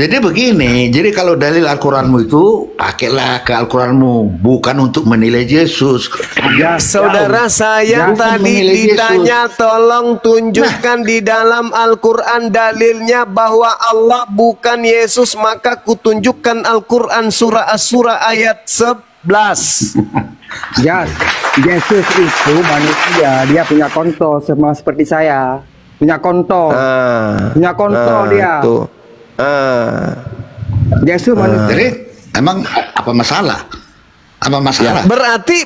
Jadi begini, jadi kalau dalil Al-Quranmu itu pakailah ke Al-Quranmu, bukan untuk menilai Yesus. Ya, saudara saya Bukan tadi menilai ditanya, tolong tunjukkan di dalam Al-Quran dalilnya bahwa Allah bukan Yesus, maka kutunjukkan Al-Quran surah As-Surah ayat 11. Ya, Yesus itu manusia, dia punya konto sama seperti saya, punya konto, dia. Tuh. Yesus manusia. Jadi emang apa masalah? Apa masalah? Ya,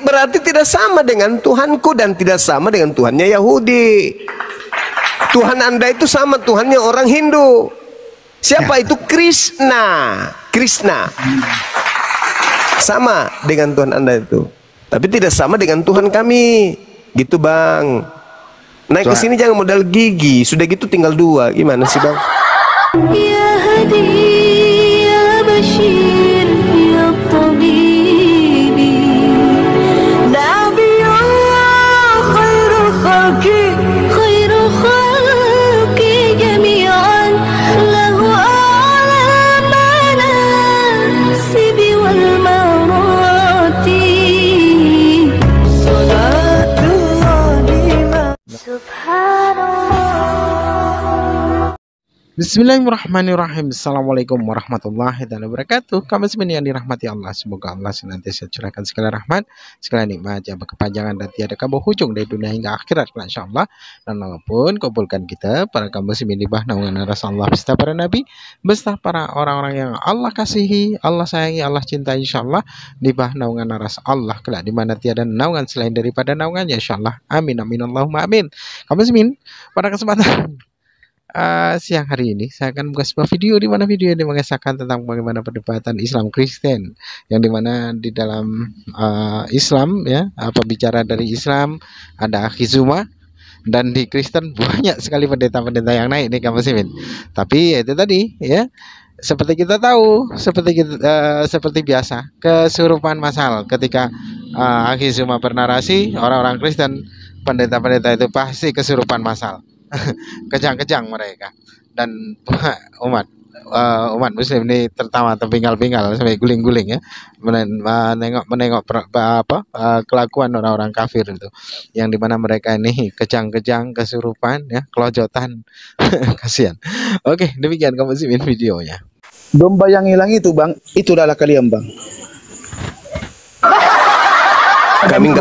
berarti tidak sama dengan Tuhanku dan tidak sama dengan Tuhannya Yahudi. Tuhan Anda itu sama Tuhannya orang Hindu. Siapa itu? Krishna. Sama dengan Tuhan Anda itu. Tapi tidak sama dengan Tuhan kami. Gitu, Bang. Naik ke sini jangan modal gigi. Sudah gitu tinggal 2. Gimana sih, Bang? يا هدي يا بشير يا طبيبي نبي الله خير الخلق جميعا له أعلى المناصب والمراتب صلاة الله سبحان الله. Bismillahirrahmanirrahim. Assalamualaikum warahmatullahi wabarakatuh. Kamu semuanya yang dirahmati Allah, semoga Allah senantiasa curahkan segala rahmat, segala nikmat yang berkepanjangan dan tiada hujung dari dunia hingga akhirat, insyaallah. Dan walaupun kumpulkan kita para kaum muslimin di bawah naungan Rasulullah beserta para nabi, beserta para orang-orang yang Allah kasihi, Allah sayangi, Allah cintai, insyaallah di bawah naungan Rasulullah kelak di mana tiada naungan selain daripada naungannya, insyaallah. Amin amin Allahumma amin. Kaum muslimin, pada kesempatan siang hari ini saya akan membuat sebuah video di mana video ini mengisahkan tentang bagaimana perdebatan Islam Kristen, yang dimana di dalam Islam ya, pembicara dari Islam ada Akhizuma, dan di Kristen banyak sekali pendeta-pendeta yang naik nih kaum muslimin. Tapi itu tadi ya, seperti kita tahu, seperti biasa kesurupan massal ketika Akhizuma bernarasi, orang-orang Kristen, pendeta-pendeta itu pasti kesurupan massal. Kejang-kejang mereka, dan umat muslim ini tertawa terpinggal-pinggal sampai guling-guling ya, menengok kelakuan orang-orang kafir itu, yang dimana mereka ini kejang-kejang, kesurupan ya, kelojotan. Kasihan. Oke, demikian kamu muslimin videonya. Domba yang hilang itu, Bang, itu adalah kalian, Bang. Kami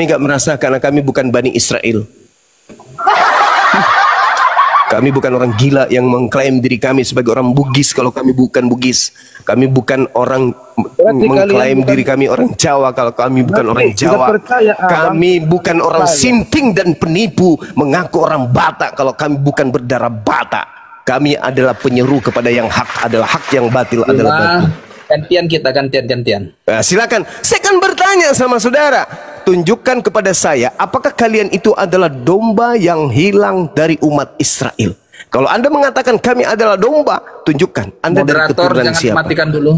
nggak merasa karena kami bukan Bani Israel. Kami bukan orang gila yang mengklaim diri kami sebagai orang Bugis kalau kami bukan Bugis. Kami bukan orang mengklaim diri kami orang Jawa kalau kami bukan orang Jawa. Kami bukan orang sinting dan penipu mengaku orang Batak kalau kami bukan berdarah Batak. Kami adalah penyeru kepada yang hak adalah hak, yang batil adalah batil. Gantian kita, gantian. Nah, silakan. Saya akan bertanya sama saudara. Tunjukkan kepada saya, apakah kalian itu adalah domba yang hilang dari umat Israel? Kalau Anda mengatakan kami adalah domba, tunjukkan Anda dari keturunan siapa? Jangan matikan dulu.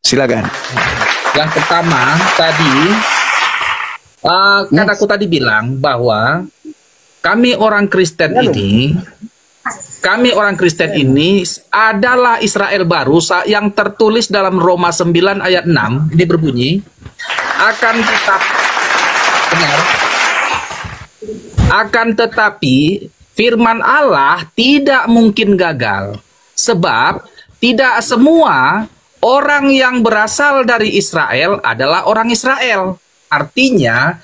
Silakan. Yang pertama tadi, kan aku tadi bilang bahwa kami orang Kristen ini adalah Israel baru yang tertulis dalam Roma 9 ayat 6. Ini berbunyi, akan tetapi firman Allah tidak mungkin gagal, sebab tidak semua orang yang berasal dari Israel adalah orang Israel. Artinya,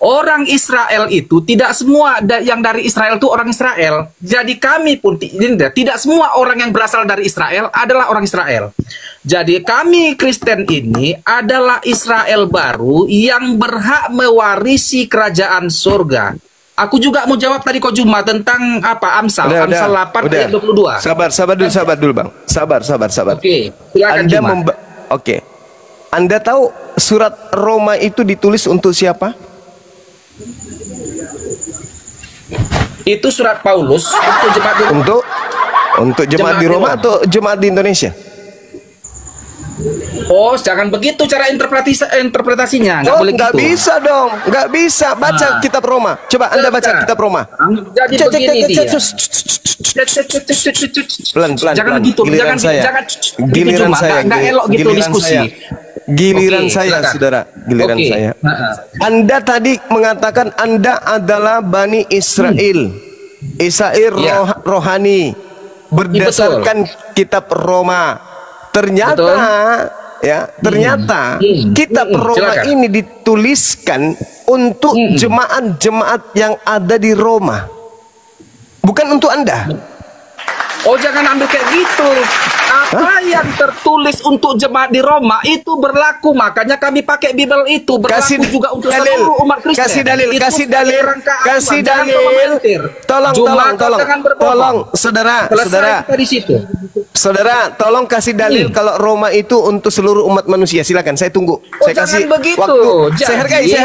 orang Israel itu tidak semua yang dari Israel itu orang Israel. Jadi kami pun tidak semua orang yang berasal dari Israel adalah orang Israel. Jadi kami Kristen ini adalah Israel baru yang berhak mewarisi kerajaan surga. Aku juga mau jawab tadi kok Juma tentang apa Amsal 8 ayat 22. Sabar dulu Bang. Sabar. Oke, silakan Juma. Oke. Anda tahu surat Roma itu ditulis untuk siapa? Itu surat Paulus untuk jemaat di Roma. Untuk jemaat di Roma atau jemaat di Indonesia? Oh, jangan begitu cara interpretasinya. Nggak bisa dong, nggak bisa. Baca kitab Roma. Coba Anda baca kitab Roma. Jadi begini dia. Pelan-pelan. Jangan gitu, Giliran saya. Giliran saya. Nggak elok gitu diskusi. Giliran saya, saudara. Giliran saya. Anda tadi mengatakan Anda adalah Bani Israel. Israel rohani. Berdasarkan kitab Roma. Ternyata kitab Roma ini dituliskan untuk jemaat-jemaat yang ada di Roma, bukan untuk Anda. Oh, jangan ambil kayak gitu. Apa yang tertulis untuk jemaat di Roma itu berlaku, makanya kami pakai Bible itu berlaku juga untuk seluruh umat Kristen. Kasih dalil. Tolong, saudara, tolong kasih dalil kalau Roma itu untuk seluruh umat manusia. Silakan, saya tunggu. Saya kasih waktu. Jadi,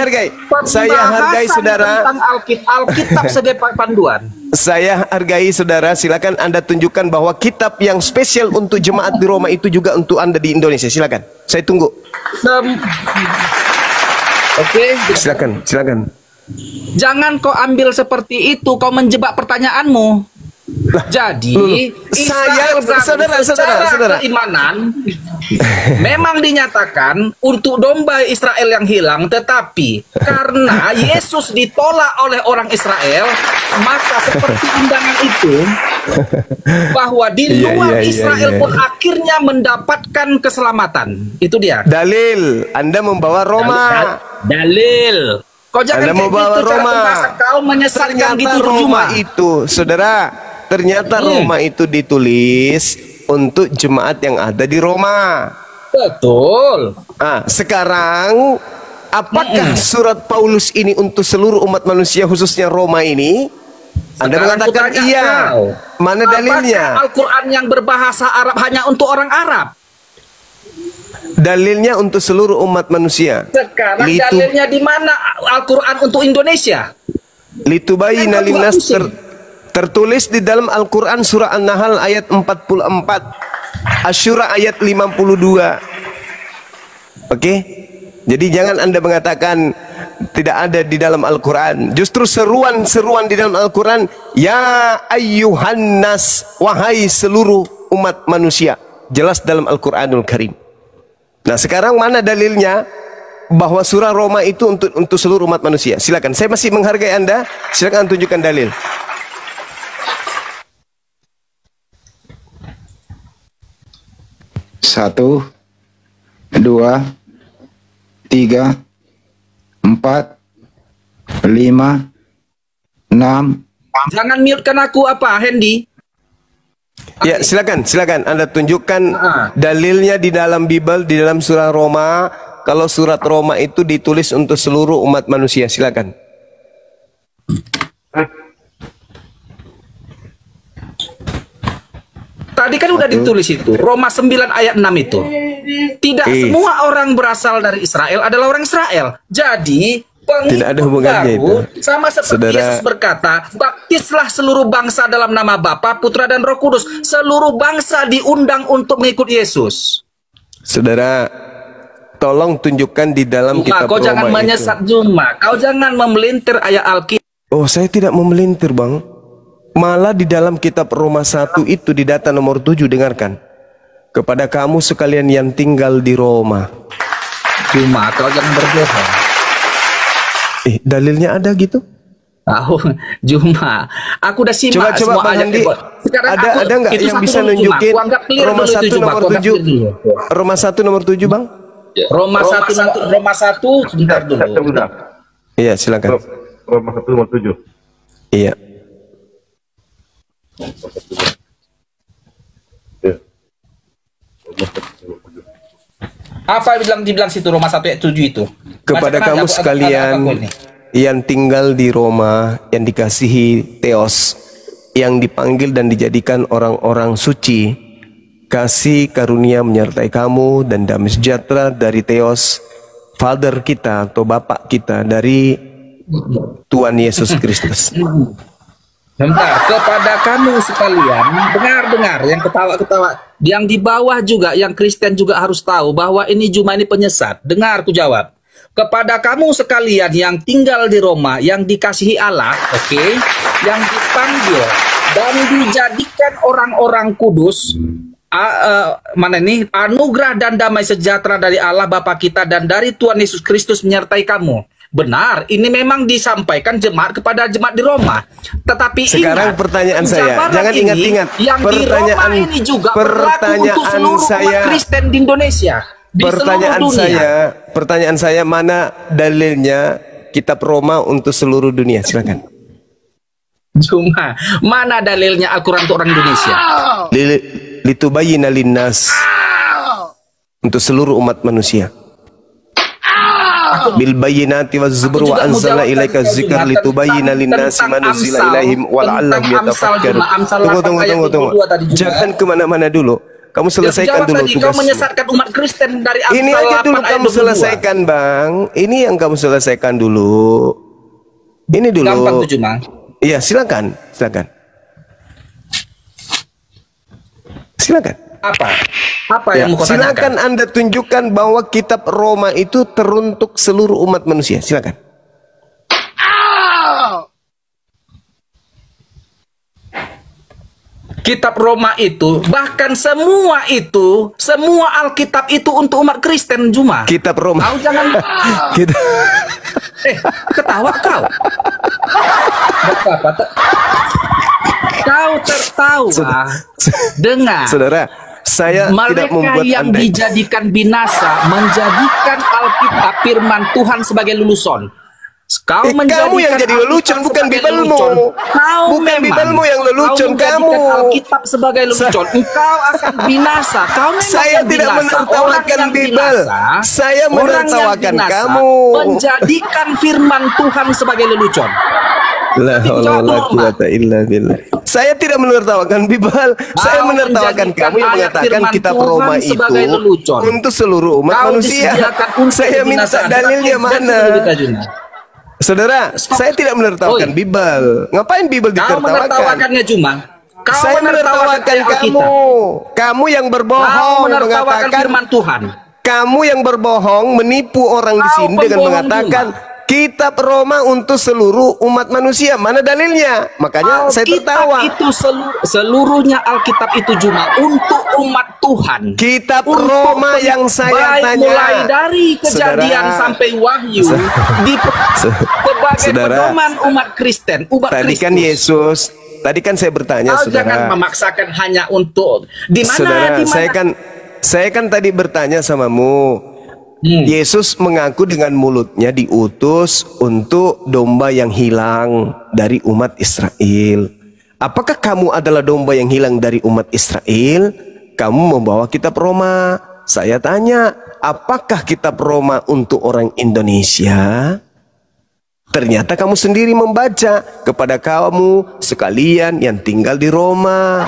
saya hargai saudara. Tentang Alkitab sebagai panduan. Saya hargai saudara. Silakan Anda tunjukkan bahwa kitab yang spesial untuk jemaat di Roma itu juga untuk Anda di Indonesia. Silakan. Saya tunggu. Oke. Silakan. Jangan kau ambil seperti itu. Kau menjebak pertanyaanmu. Jadi Israel saudara keimanan memang dinyatakan untuk domba Israel yang hilang, tetapi karena Yesus ditolak oleh orang Israel, maka seperti undangan itu bahwa di luar Israel pun akhirnya mendapatkan keselamatan. Itu dia. Dalil. Anda membawa Roma. Dalil. Kau jangan Anda membawa gitu, Roma. Kau menyesatkan gitu Roma itu, saudara. Ternyata Roma itu ditulis untuk jemaat yang ada di Roma. Betul. Nah, sekarang apakah surat Paulus ini untuk seluruh umat manusia khususnya Roma ini? Anda mengatakan iya. Mana dalilnya? Apakah Al-Quran yang berbahasa Arab hanya untuk orang Arab? Dalilnya untuk seluruh umat manusia. Sekarang dalilnya di mana Al-Quran untuk Indonesia? Litubayina linnas tertulis di dalam Al-Quran surah An-Nahl ayat 44, Asy-Syura ayat 52. Oke? Jadi jangan Anda mengatakan tidak ada di dalam Al-Quran. Justru seruan-seruan di dalam Al-Quran, ya ayyuhan nas, wahai seluruh umat manusia. Jelas dalam Al-Quranul Karim. Nah, sekarang mana dalilnya bahwa surah Roma itu untuk seluruh umat manusia? Silakan. Saya masih menghargai Anda. Silakan tunjukkan dalil. 1, 2, 3, 4, 5, 6. Jangan mute-kan aku Hendy. Ya, silakan Anda tunjukkan dalilnya di dalam Bible, di dalam surah Roma. Kalau surat Roma itu ditulis untuk seluruh umat manusia. Silakan. Tadi kan udah ditulis itu, Roma 9 ayat 6 itu. Tidak semua orang berasal dari Israel adalah orang Israel. Jadi tidak ada hubungannya itu. Sama seperti Yesus berkata, baptislah seluruh bangsa dalam nama Bapa, Putra dan Roh Kudus. Seluruh bangsa diundang untuk mengikut Yesus. Saudara, tolong tunjukkan di dalam kitab kau Roma jangan menyesat Juma. Kau jangan memelintir ayat Alkitab. Oh, saya tidak memelintir, Bang. Malah di dalam kitab Roma 1 itu di data nomor 7, dengarkan. Kepada kamu sekalian yang tinggal di Roma. Cuma kau jangan berbohong. Dalilnya ada gitu? Juma. Aku udah simak semua ayat. Sekarang ada nggak yang bisa nunjukin Roma 1 nomor 7? Roma 1 nomor 7, Bang? Roma 1 sebentar dulu. Iya, silakan. Roma 1 nomor 7. Iya. Apa dibilang situ Roma 1 ayat 7 itu? Kepada kamu sekalian yang tinggal di Roma, yang dikasihi Theos, yang dipanggil dan dijadikan orang-orang suci, kasih karunia menyertai kamu dan damai sejahtera dari Theos, Father kita atau Bapak kita, dari Tuhan Yesus Kristus. Sebentar, kepada kamu sekalian, dengar yang ketawa-ketawa, yang di bawah juga, yang Kristen juga harus tahu bahwa ini Juma ini penyesat. Dengar, aku jawab. Kepada kamu sekalian yang tinggal di Roma, yang dikasihi Allah, oke, yang dipanggil dan dijadikan orang-orang kudus, anugerah dan damai sejahtera dari Allah Bapa kita dan dari Tuhan Yesus Kristus menyertai kamu. Benar, ini memang disampaikan jemaat kepada jemaat di Roma. Tetapi sekarang ingat, pertanyaan saya, jangan ingat-ingat. Yang Pertanyaan di Roma ini juga berlaku untuk seluruh umat Kristen di Indonesia. Di Pertanyaan saya, mana dalilnya kitab Roma untuk seluruh dunia? Silakan. Cuma, mana dalilnya Al-Quran untuk orang Indonesia? Litubayyina linnas, untuk seluruh umat manusia. Bil bayyinati waz zubur wa anzalna ilaika dzikra litubayyina linnasi ma nuzila ilaihim wa la'allahum yatafakkarun. Tunggu. Jangan kemana-mana dulu. Kamu selesaikan dulu tugasmu. Kau menyesatkan umat Kristen dari Amsal 8 ini aja dulu kamu selesaikan, Bang. Ini yang kamu selesaikan dulu. Ini dulu. Gampang tuh cuma. Iya, silakan. Apa yang mau kau tanyakan? Silakan Anda tunjukkan bahwa kitab Roma itu teruntuk seluruh umat manusia. Silakan. Kitab Roma itu, bahkan semua Alkitab itu untuk umat Kristen Juma. Kitab Roma. Kau jangan ketawa kau. Apa? Kau tertawa dengan Saudara, saya tidak membuat yang Anda dijadikan binasa, menjadikan Alkitab firman Tuhan sebagai lulusan. Kamu yang jadi lelucon, bukan Bibelmu. Bukan Bibelmu yang lelucon, kamu. Alkitab sebagai lelucon, engkau akan binasa. Saya tidak menertawakan Bibel. Saya menertawakan kamu. Menjadikan firman Tuhan sebagai lelucon. La haula wala quwata illa billah. Saya tidak menertawakan Bibel. Saya menertawakan kamu yang mengatakan kitab Roma itu untuk seluruh umat manusia. Saya minta dalilnya mana? Saudara, saya tidak menertawakan Bibel. Ngapain Bibel ditertawakan? Kau menertawakannya cuma. Saya menertawakan kamu. Kamu yang berbohong mengatakan firman Tuhan. Kamu yang berbohong menipu orang di sini dengan mengatakan kitab Roma untuk seluruh umat manusia. Mana dalilnya? Makanya saya tertawa. Itu seluruhnya Alkitab itu cuma untuk umat Tuhan. Kitab Roma yang saya tanya, mulai dari Kejadian sampai Wahyu, sebagai pedoman umat Kristen, tadi kan Yesus. Tadi kan saya bertanya, saudara. Jangan memaksakan hanya untuk di mana? Saudara, saya kan tadi bertanya samamu. Yesus mengaku dengan mulutnya diutus untuk domba yang hilang dari umat Israel. Apakah kamu adalah domba yang hilang dari umat Israel? Kamu membawa kitab Roma. Saya tanya, apakah kitab Roma untuk orang Indonesia? Ternyata kamu sendiri membaca, kepada kamu sekalian yang tinggal di Roma.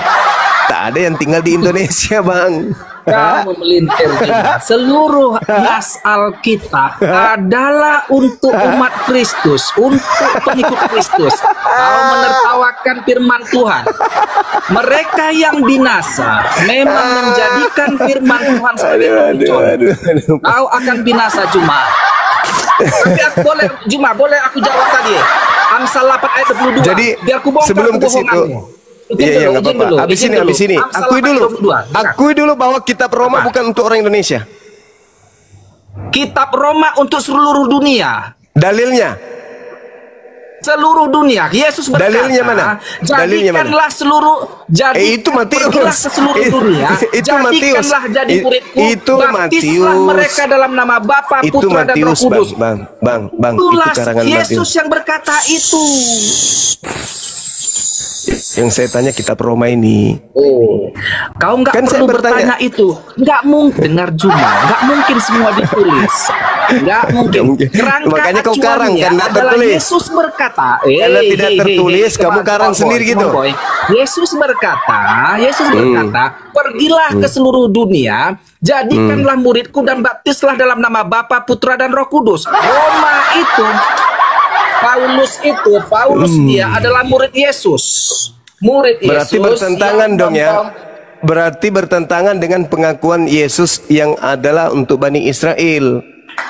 Tak ada yang tinggal di Indonesia, Bang. Kamu melintir juga. Seluruh nas Alkitab adalah untuk umat Kristus, untuk pengikut Kristus. Kau menertawakan firman Tuhan. Mereka yang binasa memang menjadikan firman Tuhan sebagai lelucon. Kau akan binasa cuma. Tapi aku boleh aku jawab tadi. Amsal 8 ayat 22. Jadi biar aku bongkar sebelum ke situ. Iya, nggak apa-apa. Habis ini. Akui dulu bahwa kitab Roma bukan untuk orang Indonesia. Kitab Roma untuk seluruh dunia. Dalilnya? Seluruh dunia. Yesus berkata, dalilnya mana? Jadikanlah seluruh itu Matius. Ke seluruh dunia. Itu Matius. Jadikanlah jadi muridku. Itu Baptislah Matius. mereka dalam nama Bapa, Putra dan Roh Kudus. Bang, Itulah itu karangan Yesus Matius yang berkata itu. Yang saya tanya kitab Roma ini. Kau nggak kan perlu bertanya itu. Nggak mungkin dengar Juma. Nggak mungkin semua ditulis. Nggak mungkin. Makanya kau karang kan nggak tertulis. Yesus berkata. Kalau tidak tertulis, kamu karang sendiri gitu. Yesus berkata, pergilah ke seluruh dunia, jadikanlah muridku dan baptislah dalam nama Bapa, Putra dan Roh Kudus. Roma itu Paulus dia adalah murid Yesus. Murid Yesus. Berarti bertentangan dong ya. Berarti bertentangan dengan pengakuan Yesus yang adalah untuk Bani Israel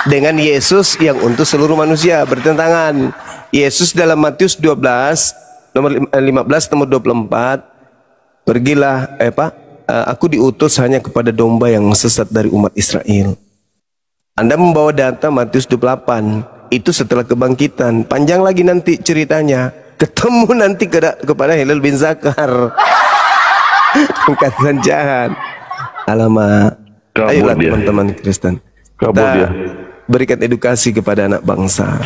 dengan Yesus yang untuk seluruh manusia. Bertentangan. Yesus dalam Matius 12 nomor 15 nomor 24, pergilah aku diutus hanya kepada domba yang sesat dari umat Israel. Anda membawa data Matius 28, itu setelah kebangkitan. Panjang lagi nanti ceritanya. Ketemu nanti kepada Hilal bin Zakar. Angkatan jahat. Alamak. Ayolah teman-teman Kristen. Kita berikan edukasi kepada anak bangsa.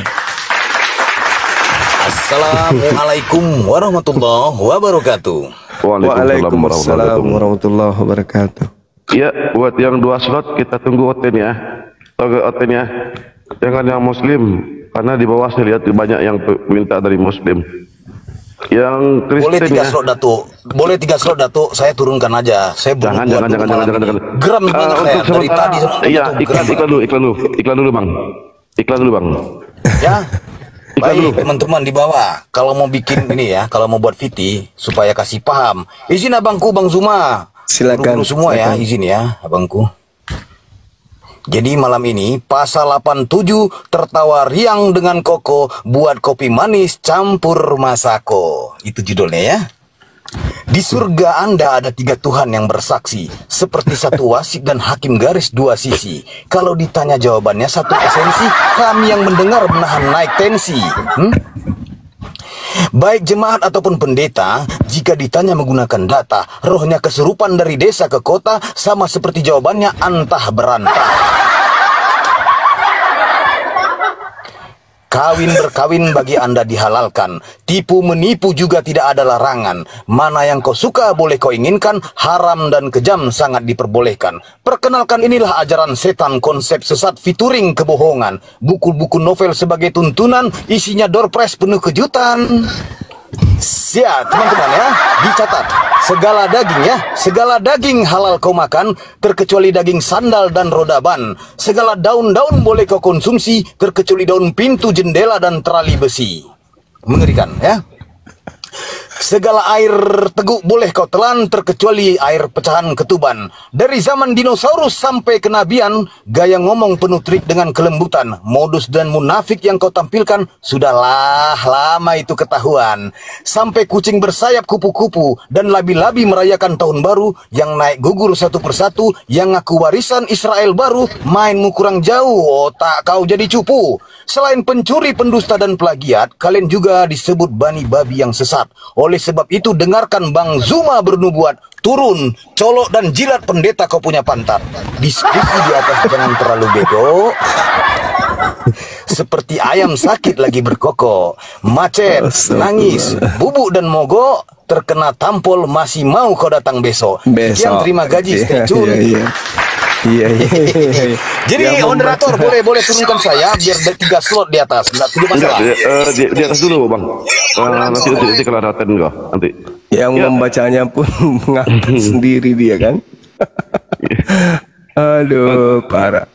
Assalamualaikum warahmatullahi wabarakatuh. Waalaikumsalam warahmatullahi wabarakatuh. Ya, buat yang 2 slot kita tunggu oten ya. Tunggu oten ya. Jangan yang muslim, karena di bawah saya lihat banyak yang minta dari muslim. Yang Kristen boleh 3 slot Datuk. Boleh 3 slot Datuk, saya turunkan aja. Saya jangan. Geram banget saya dari tadi. Iya, iklan dulu Bang. Ya. Baik teman-teman di bawah, kalau mau bikin ini ya, kalau mau buat VT supaya kasih paham, izin abangku Bang Zuma. Silakan semua ya, izin ya abangku. Jadi malam ini pasal 87 tertawa riang dengan Koko buat kopi manis campur Masako. Itu judulnya ya. Di surga Anda ada 3 Tuhan yang bersaksi, seperti satu wasit dan hakim garis 2 sisi. Kalau ditanya jawabannya satu esensi, kami yang mendengar menahan naik tensi. Baik jemaat ataupun pendeta, jika ditanya menggunakan data, rohnya kesurupan dari desa ke kota, sama seperti jawabannya antah berantah. Kawin berkawin bagi Anda dihalalkan, tipu menipu juga tidak ada larangan. Mana yang kau suka boleh kau inginkan, haram dan kejam sangat diperbolehkan. Perkenalkan inilah ajaran setan, konsep sesat featuring kebohongan. Buku-buku novel sebagai tuntunan, isinya door prize penuh kejutan. Siap teman-teman ya, dicatat. Segala daging halal kau makan, terkecuali daging sandal dan roda ban. Segala daun-daun boleh kau konsumsi, terkecuali daun pintu, jendela dan terali besi. Mengerikan ya. Segala air teguk boleh kau telan, terkecuali air pecahan ketuban. Dari zaman dinosaurus sampai kenabian, gaya ngomong penuh trik dengan kelembutan. Modus dan munafik yang kau tampilkan, sudahlah lama itu ketahuan. Sampai kucing bersayap kupu-kupu dan labi-labi merayakan tahun baru, yang naik gugur satu persatu, yang ngaku warisan Israel baru, mainmu kurang jauh, otak kau jadi cupu. Selain pencuri, pendusta dan plagiat, kalian juga disebut bani babi yang sesat. Oleh sebab itu dengarkan Bang Zuma bernubuat, turun, colok dan jilat pendeta kau punya pantat. Diskusi di atas jangan terlalu bego. Seperti ayam sakit lagi berkokok, macet, nangis, bubuk dan mogok, terkena tampol masih mau kau datang besok. Sekian terima gaji, stay tune. Iya. Jadi moderator boleh turunkan saya biar ada 3 slot di atas. Tidak masalah. Di atas dulu Bang. Nanti kalau ada ten enggak nanti. Yang membacanya pun mengaku sendiri dia kan. Aduh, parah.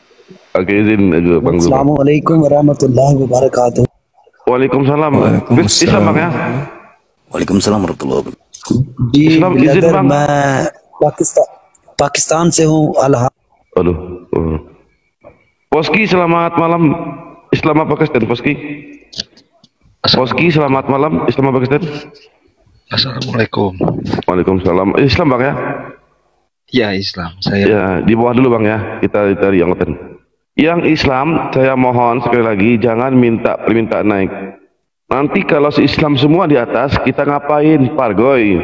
Oke, izin aja Bang. Assalamualaikum warahmatullahi wabarakatuh. Waalaikumsalam. Islam Bang ya. Waalaikumsalam warahmatullahi wabarakatuh. Islam izin Bang. Pakistan से हूँ अल्लाह. Aduh. Poski selamat malam. Islam apa Kristen Poski? Poski selamat malam. Islam apa Kristen? Assalamualaikum. Waalaikumsalam. Islam Bang ya? Ya Islam. Saya. Ya di bawah dulu Bang ya. Kita cari yang Kristen. Yang Islam saya mohon sekali lagi jangan minta permintaan naik. Nanti kalau Islam semua di atas kita ngapain Pargoy?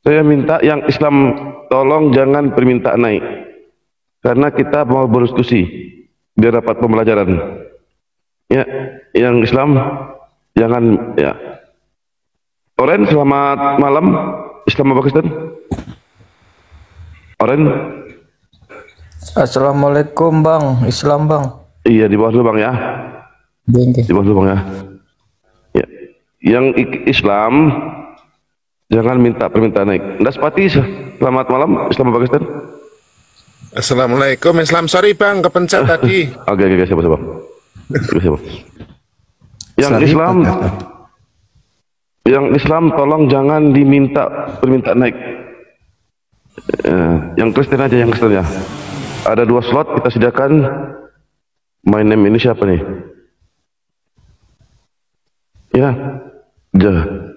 Saya minta yang Islam tolong jangan permintaan naik. Karena kita mau berdiskusi biar dapat pembelajaran. Ya, yang Islam jangan ya. Oren selamat malam. Islam apa Kristen? Oren. Assalamualaikum Bang. Islam Bang. Iya di bawah dulu Bang ya. Di bawah dulu Bang ya. Ya. Yang Islam jangan minta permintaan naik. Daspati selamat malam. Islam apa Kristen? Assalamualaikum. Islam, sorry Bang, kepencet tadi. Oke, siapa. Yang Islam tolong jangan diminta permintaan naik. Yang Kristen aja, yang Kristen ya. Ada 2 slot kita sediakan. My name ini siapa nih? Ya, enggak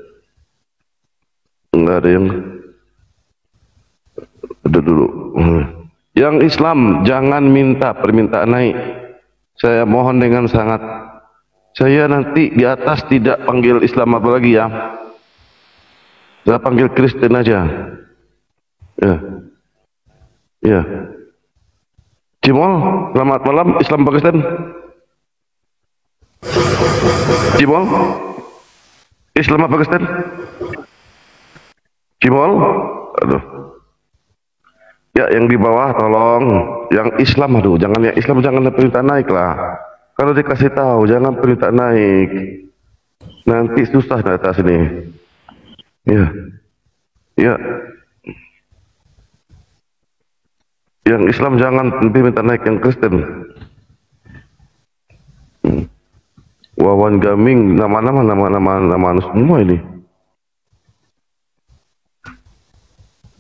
ada yang ada dulu. Yang Islam jangan minta permintaan naik. Saya mohon dengan sangat. Saya nanti di atas tidak panggil Islam apa lagi ya. Saya panggil Kristen aja. Ya. Cimol, selamat malam. Islam Pakistan. Cimol, Islam Pakistan. Cimol, aduh. Ya, yang di bawah tolong, yang Islam, aduh, jangan ya Islam, jangan perintah naik lah. Kalau dikasih tahu jangan perintah naik, nanti susah di atas ini. Ya. Yang Islam jangan perintah naik, yang Kristen. Wawan Gaming, nama semua ini.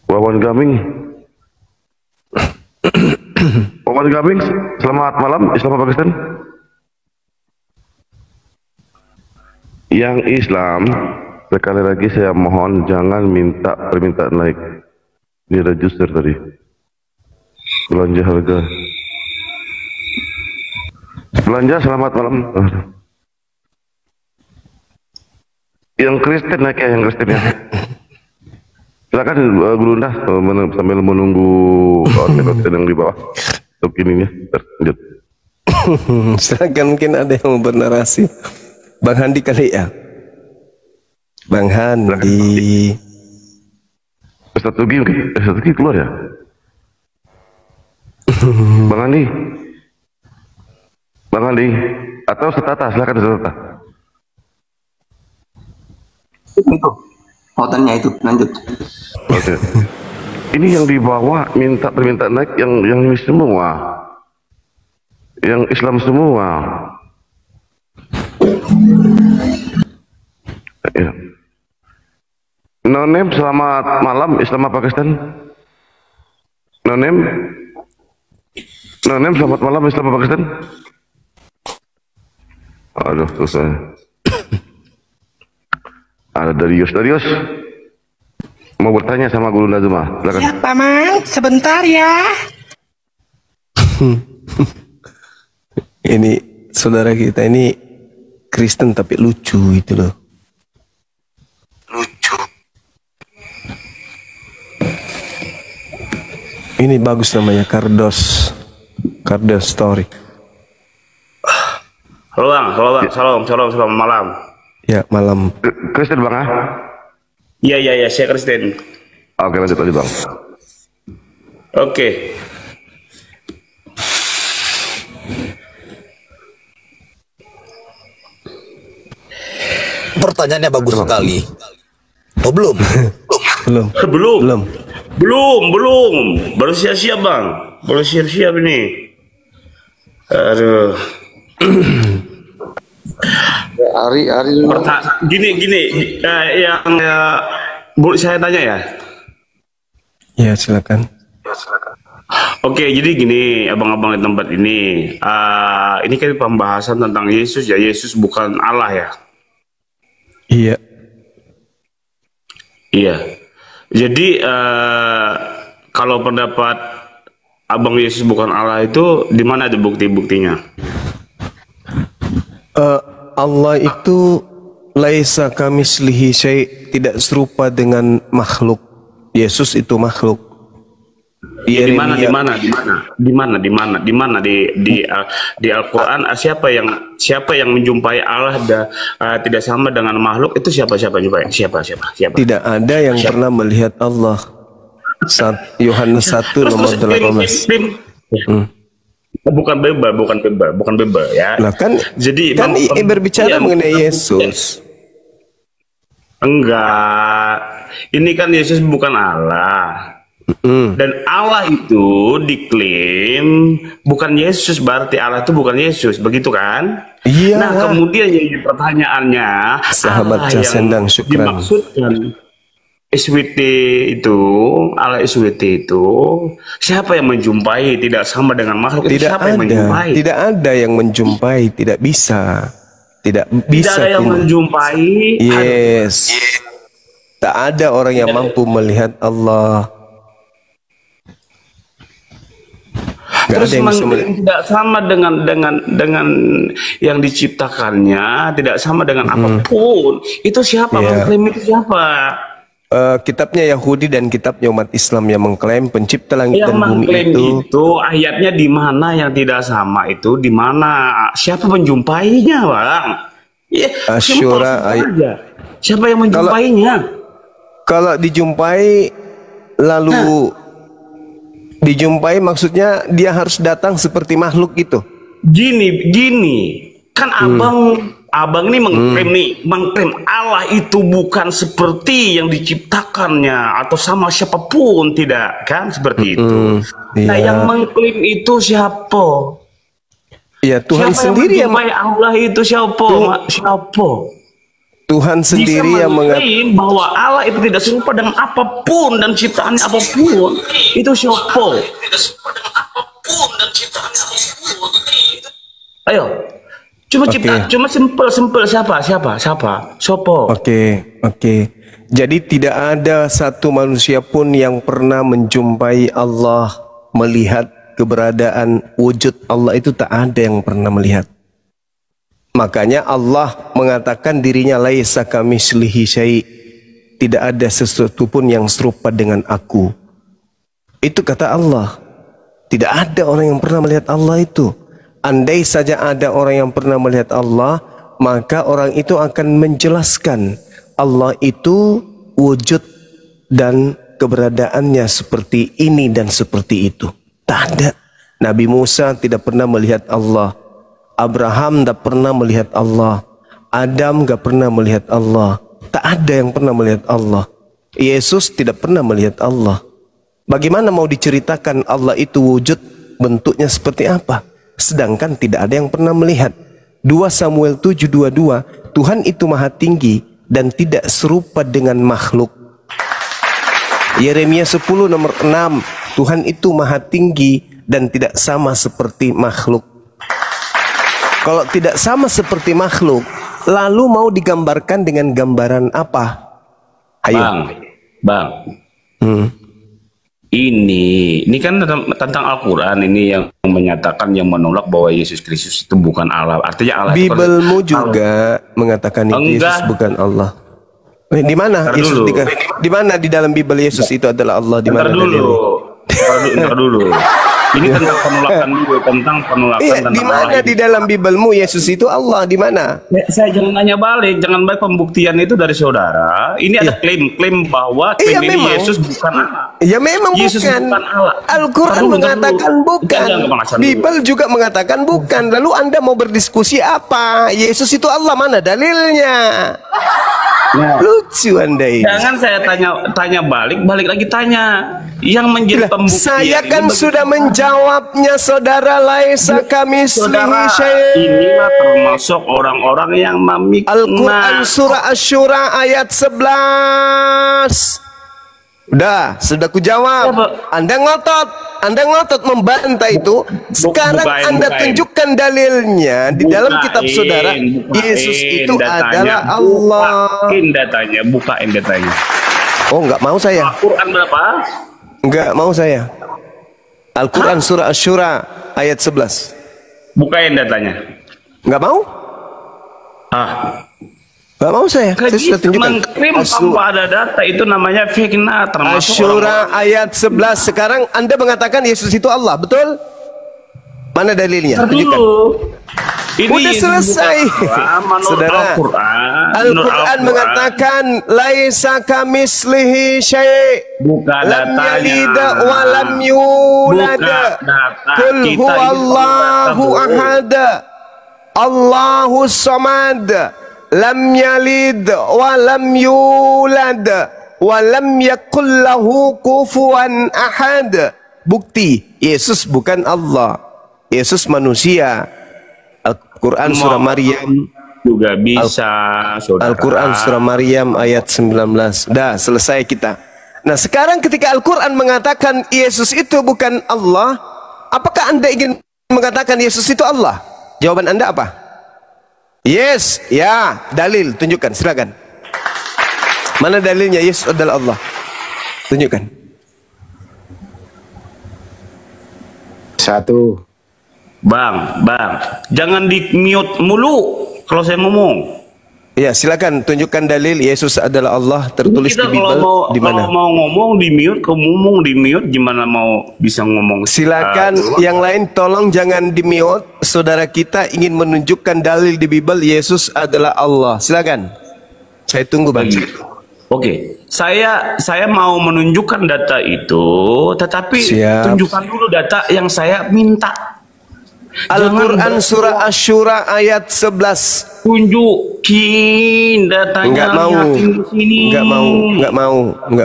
Wawan Gaming. Wawan Gaming, selamat malam. Islam Pakistan. Yang Islam, sekali lagi saya mohon jangan minta permintaan naik. Ini ada juster tadi. Belanja harga. Belanja, selamat malam. Yang Kristen naik ya, yang Kristen ya. Silakan Gulunda sambil menunggu konten yang di bawah. Untuk ininya, lanjut. Silakan, mungkin ada yang mau bernarasi. Bang Handi kali ya. Bang Handi. Ustaz Tugi keluar ya. Bang Handi. Atau Setata, silakan Setata. Itu hotelnya itu, lanjut. Oke. Ini yang di bawah minta permintaan naik, yang ini semua, yang Islam semua. Ya. Nonem, selamat malam. Islam Pakistan. Nonem, selamat malam. Islam Pakistan. Aduh, susah. Ada Darius. Mau bertanya sama Guru Nazma. Silakan. Ya, Paman, sebentar ya. Ini saudara kita ini Kristen tapi lucu itu loh. Lucu. Ini bagus namanya, Kardos Story. Halo bang, salam malam. Ya, malam. Kristen bang ah? Iya, saya Kristen. Oke, lanjut lagi bang. Oke. Pertanyaannya bagus sekali. Oh belum? Belum. Baru siap-siap bang. Baru siap-siap ini. Aduh. Ari Gini, boleh saya tanya ya? Ya, silakan. Oke, jadi gini, abang-abang di tempat ini, ini kan pembahasan tentang Yesus ya. Yesus bukan Allah ya. Iya. Jadi kalau pendapat abang Yesus bukan Allah itu, di mana ada bukti-buktinya? Allah itu laisa kamislihi syai', tidak serupa dengan makhluk. Yesus itu makhluk. Di mana di Al-Qur'an siapa yang menjumpai Allah tidak sama dengan makhluk itu siapa jumpai? Siapa? Tidak ada yang pernah melihat Allah. Yohanes 1 nomor 18. Bukan bebal ya. Nah, kan berbicara mengenai Yesus. Enggak. Ini kan Yesus bukan Allah. Dan Allah itu diklaim bukan Yesus, berarti Allah itu bukan Yesus, begitu kan? Iya. Nah, kemudian yang pertanyaannya, sahabat Allah Jasendang, yang syukran. dimaksudkan SWT itu, Allah SWT itu, siapa yang menjumpai? Tidak sama dengan makhluk. Itu siapa yang menjumpai? Tidak ada yang menjumpai, tidak bisa. Tidak bisa. Tidak ada yang menjumpai. Yes. Tak ada orang yang mampu melihat Allah. Terus tidak sama dengan yang diciptakannya, tidak sama dengan apapun. Itu siapa mengklaim itu siapa? Kitabnya Yahudi dan kitabnya umat Islam yang mengklaim pencipta langit dan bumi itu ayatnya di mana yang tidak sama itu di mana? Siapa menjumpainya, Bang? Ya, Asyura aja. Siapa yang menjumpainya? Kalau dijumpai lalu dijumpai maksudnya dia harus datang seperti makhluk itu. Gini. Kan Abang ini mengklaim Allah itu bukan seperti yang diciptakannya atau sama siapapun, tidak kan seperti itu. Nah, yang mengklaim itu siapa? Ya Tuhan siapa sendiri yang Allah itu siapa? Tuhan sendiri yang mengklaim bahwa Allah itu tidak serupa dengan apapun dan ciptaan apapun. Itu siapa? Ayo. Cuma simpel siapa? Sopo. Oke. Jadi tidak ada satu manusia pun yang pernah menjumpai Allah, melihat keberadaan wujud Allah itu, tak ada yang pernah melihat. Makanya Allah mengatakan dirinya laisa kamitslihi syai'. Tidak ada sesuatu pun yang serupa dengan aku. Itu kata Allah. Tidak ada orang yang pernah melihat Allah itu. Andai saja ada orang yang pernah melihat Allah, maka orang itu akan menjelaskan Allah itu wujud dan keberadaannya seperti ini dan seperti itu. Tak ada. Nabi Musa tidak pernah melihat Allah. Abraham tidak pernah melihat Allah. Adam tidak pernah melihat Allah. Tak ada yang pernah melihat Allah. Yesus tidak pernah melihat Allah. Bagaimana mau diceritakan Allah itu wujud, bentuknya seperti apa? Sedangkan tidak ada yang pernah melihat. 2 Samuel 7:22, Tuhan itu maha tinggi dan tidak serupa dengan makhluk. Yeremia 10 nomor 6, Tuhan itu maha tinggi dan tidak sama seperti makhluk. Kalau tidak sama seperti makhluk, lalu mau digambarkan dengan gambaran apa? Ayo. Bang. Ini kan tentang Al-Quran ini yang menyatakan, yang menolak bahwa Yesus Kristus itu bukan Allah. Artinya Allah. Bibelmu juga mengatakan Yesus bukan Allah. Di mana Yesus? Di mana di dalam Bibel Yesus itu adalah Allah? Di mana? Ntar dulu. Ini tentang penolakan dulu, tentang di mana di dalam Bibelmu Yesus itu Allah? Di mana? Saya jangan nanya balik, jangan balik pembuktian itu dari saudara. Ini ada klaim bahwa klaim ini Yesus bukan Allah. Ya memang Yesus bukan Allah. Al-Quran mengatakan bukan. Bibel juga mengatakan bukan. Lalu Anda mau berdiskusi apa? Yesus itu Allah, mana dalilnya? Nah, lucu Anda ini. Jangan saya tanya balik lagi tanya. Yang menjadi pembuktian. Saya kan sudah menjawabnya, saudara. Laisa kamitslihi syai'. Inilah termasuk orang-orang yang memikna. Al-Quran surah Asy-Syura ayat 11. Sudah ku jawab. Anda ngotot membantah itu. Sekarang Anda tunjukkan dalilnya di dalam kitab saudara. Yesus itu adalah Allah. Bukain datanya. Oh, enggak mau saya. Al-Quran berapa? Enggak mau saya. Al-Quran surah Asy-Syura ayat 11. Bukain datanya. Enggak mau? Enggak mau saya. Saya sudah tunjukkan. Mengklaim tanpa ada data itu namanya fitnah, termasuk Asy-Syura ayat 11. Sekarang Anda mengatakan Yesus itu Allah, betul? Mana dalilnya? Tunjukkan. Udah selesai. Saudara, Al-Quran mengatakan laisa kamitslihi syai'. Buka lam datanya. yalid wa lam yulad. Qul huwallahu ahad. Allahus samad. Lam yalid wa lam yulad wa lam yakul lahu kufuwan ahad. Bukti Yesus bukan Allah, Yesus manusia. Al-Quran surah Maryam juga bisa, Al-Quran surah Maryam ayat 19. Dah selesai kita. Nah sekarang ketika Al-Quran mengatakan Yesus itu bukan Allah, apakah Anda ingin mengatakan Yesus itu Allah? Jawaban Anda apa? Yes, ya, dalil, tunjukkan, silakan. Mana dalilnya Yesus adalah Allah? Tunjukkan. 1. Bang, jangan di mute mulu kalau saya ngomong. Ya, silakan tunjukkan dalil Yesus adalah Allah tertulis di Bible di mana? Kalau mau ngomong di mute, ngomong di mute, gimana mau bisa ngomong? Silakan yang lain tolong jangan di mute. Saudara kita ingin menunjukkan dalil di Bible Yesus adalah Allah. Silakan. Saya tunggu, Bang. Oke, saya mau menunjukkan data itu, tetapi tunjukkan dulu data yang saya minta. Al-Quran surah Asy-Syura ayat 11. Tunjukin datanya. Enggak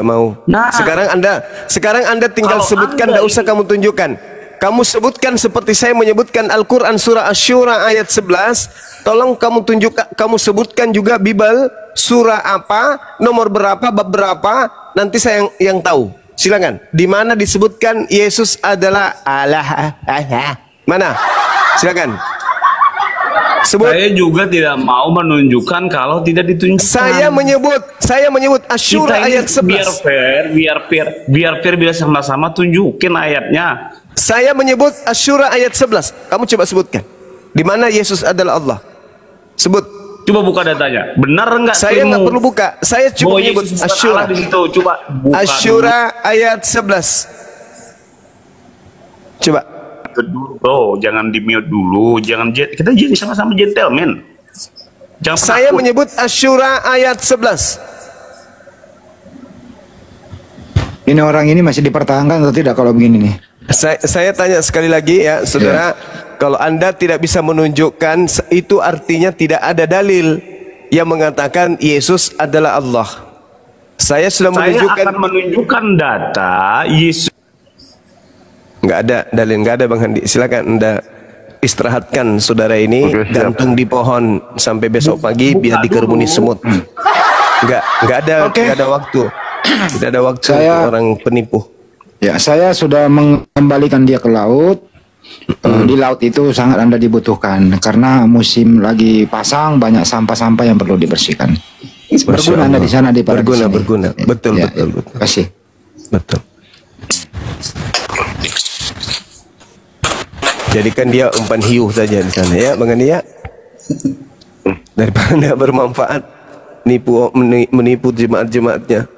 mau. Nah, sekarang Anda tinggal sebutkan, enggak usah kamu tunjukkan. Kamu sebutkan seperti saya menyebutkan Al-Quran surah Asy-Syura ayat 11. Tolong kamu kamu sebutkan juga Bible surah apa, nomor berapa, bab berapa, nanti saya yang tahu. Silakan. Di mana disebutkan Yesus adalah Allah? Mana? Silakan. Sebut. Saya juga tidak mau menunjukkan kalau tidak ditunjukkan. Saya menyebut Asy-Syura ayat 11. Biar fair bila sama-sama tunjukin ayatnya. Saya menyebut Asy-Syura ayat 11. Kamu coba sebutkan. Di mana Yesus adalah Allah? Sebut. Coba buka datanya. Benar enggak? Saya enggak perlu buka. Saya cuma menyebut Asy-Syura. Asy-Syura ayat 11. Coba. Bro, jangan di mute dulu, kita jadi sama-sama gentleman. Saya menyebut Asy-Syura ayat 11. Ini orang ini masih dipertahankan atau tidak kalau begini nih? Saya tanya sekali lagi ya, saudara, kalau Anda tidak bisa menunjukkan, itu artinya tidak ada dalil yang mengatakan Yesus adalah Allah. Saya sudah menunjukkan. Saya akan menunjukkan data Yesus. Nggak ada dalil, nggak ada Bang Handi. Silakan Anda istirahatkan saudara ini, gantung di pohon sampai besok pagi biar dikerumuni semut. Nggak ada waktu. Tidak ada waktu untuk orang penipu. Ya, saya sudah mengembalikan dia ke laut. Di laut itu sangat Anda dibutuhkan karena musim lagi pasang, banyak sampah-sampah yang perlu dibersihkan. Berguna Anda di sana di Berguna. Betul. Terima kasih. Betul. Jadikan dia umpan hiu saja di sana ya, Bang Andi ya. Daripada bermanfaat menipu jemaat-jemaatnya.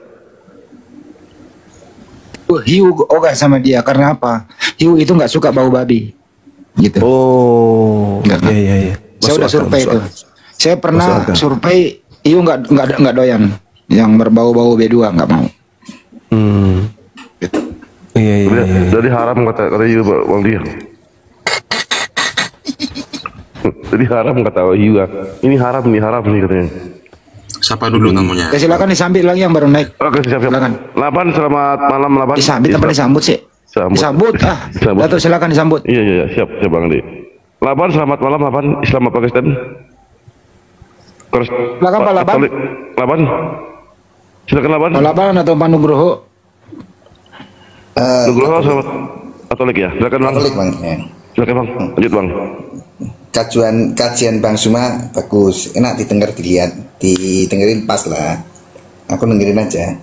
Hiu ogah sama dia karena apa? Hiu itu nggak suka bau babi, gitu. Oh, iya. Saya udah survei itu. Saya pernah survei hiu nggak doyan, yang berbau-bau B2 nggak mau. Gitu. Iya. Jadi haram kata hiu Bang dia. Jadi haram kata hiu. Ini haram nih katanya. Siapa dulu namanya? Ya, silakan disambit lagi yang baru naik. Oke, siap. Silakan. Lapan, selamat malam Lapan. Disambit apa disambut sih? Disambut. Datuk silakan disambut. Iya, siap Bang Andi. Lapan, selamat malam Lapan. Islam Pakistan. Silakan Pak Lapan. Lapan. Silakan Lapan. Pak Lapan atau Pak Nugroho? Nugroho selamat. Katolik ya. Silakan Bang. Katolik Bang. Silakan Bang. Lanjut Bang. Kajian Bang Suma bagus, enak didengerin pas lah. Aku dengerin aja.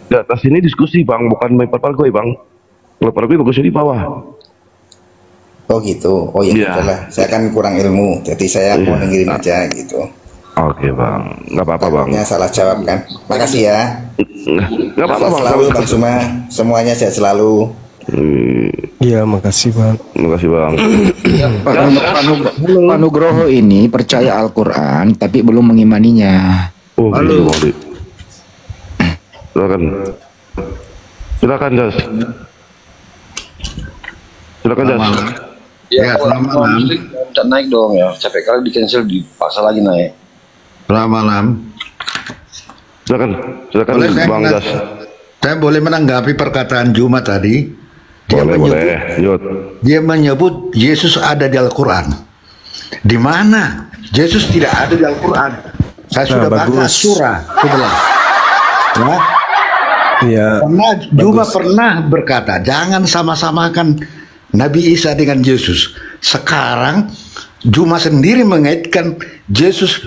Di atas ini diskusi Bang, bukan main pargoy Bang. Kalau pargoy bagusnya di bawah. Oh gitu. Oh iya. Udahlah. Saya kan kurang ilmu, jadi saya mau dengerin aja gitu. Oke Bang, nggak apa-apa Bang. Salah jawab kan. Makasih ya. Nggak apa-apa Bang. Selalu Bang Suma, semuanya sehat selalu. Iya, makasih Bang. Makasih Bang. Pak Nugroho ini percaya Al-Quran tapi belum mengimaninya. Oh, halo. Silakan Jas. Ya, selamat malam. Tidak naik dong ya. Capek kali di cancel, dipaksa lagi naik. Selamat malam. Silakan Boleh saya Bang Jas. Saya boleh menanggapi perkataan Juma tadi. Boleh. Dia menyebut Yesus ada di Al-Quran. Di mana? Yesus tidak ada di Al-Quran. Saya sudah baca surah 11. Ya. Juma pernah berkata, jangan sama-samakan Nabi Isa dengan Yesus. Sekarang Juma sendiri mengaitkan Yesus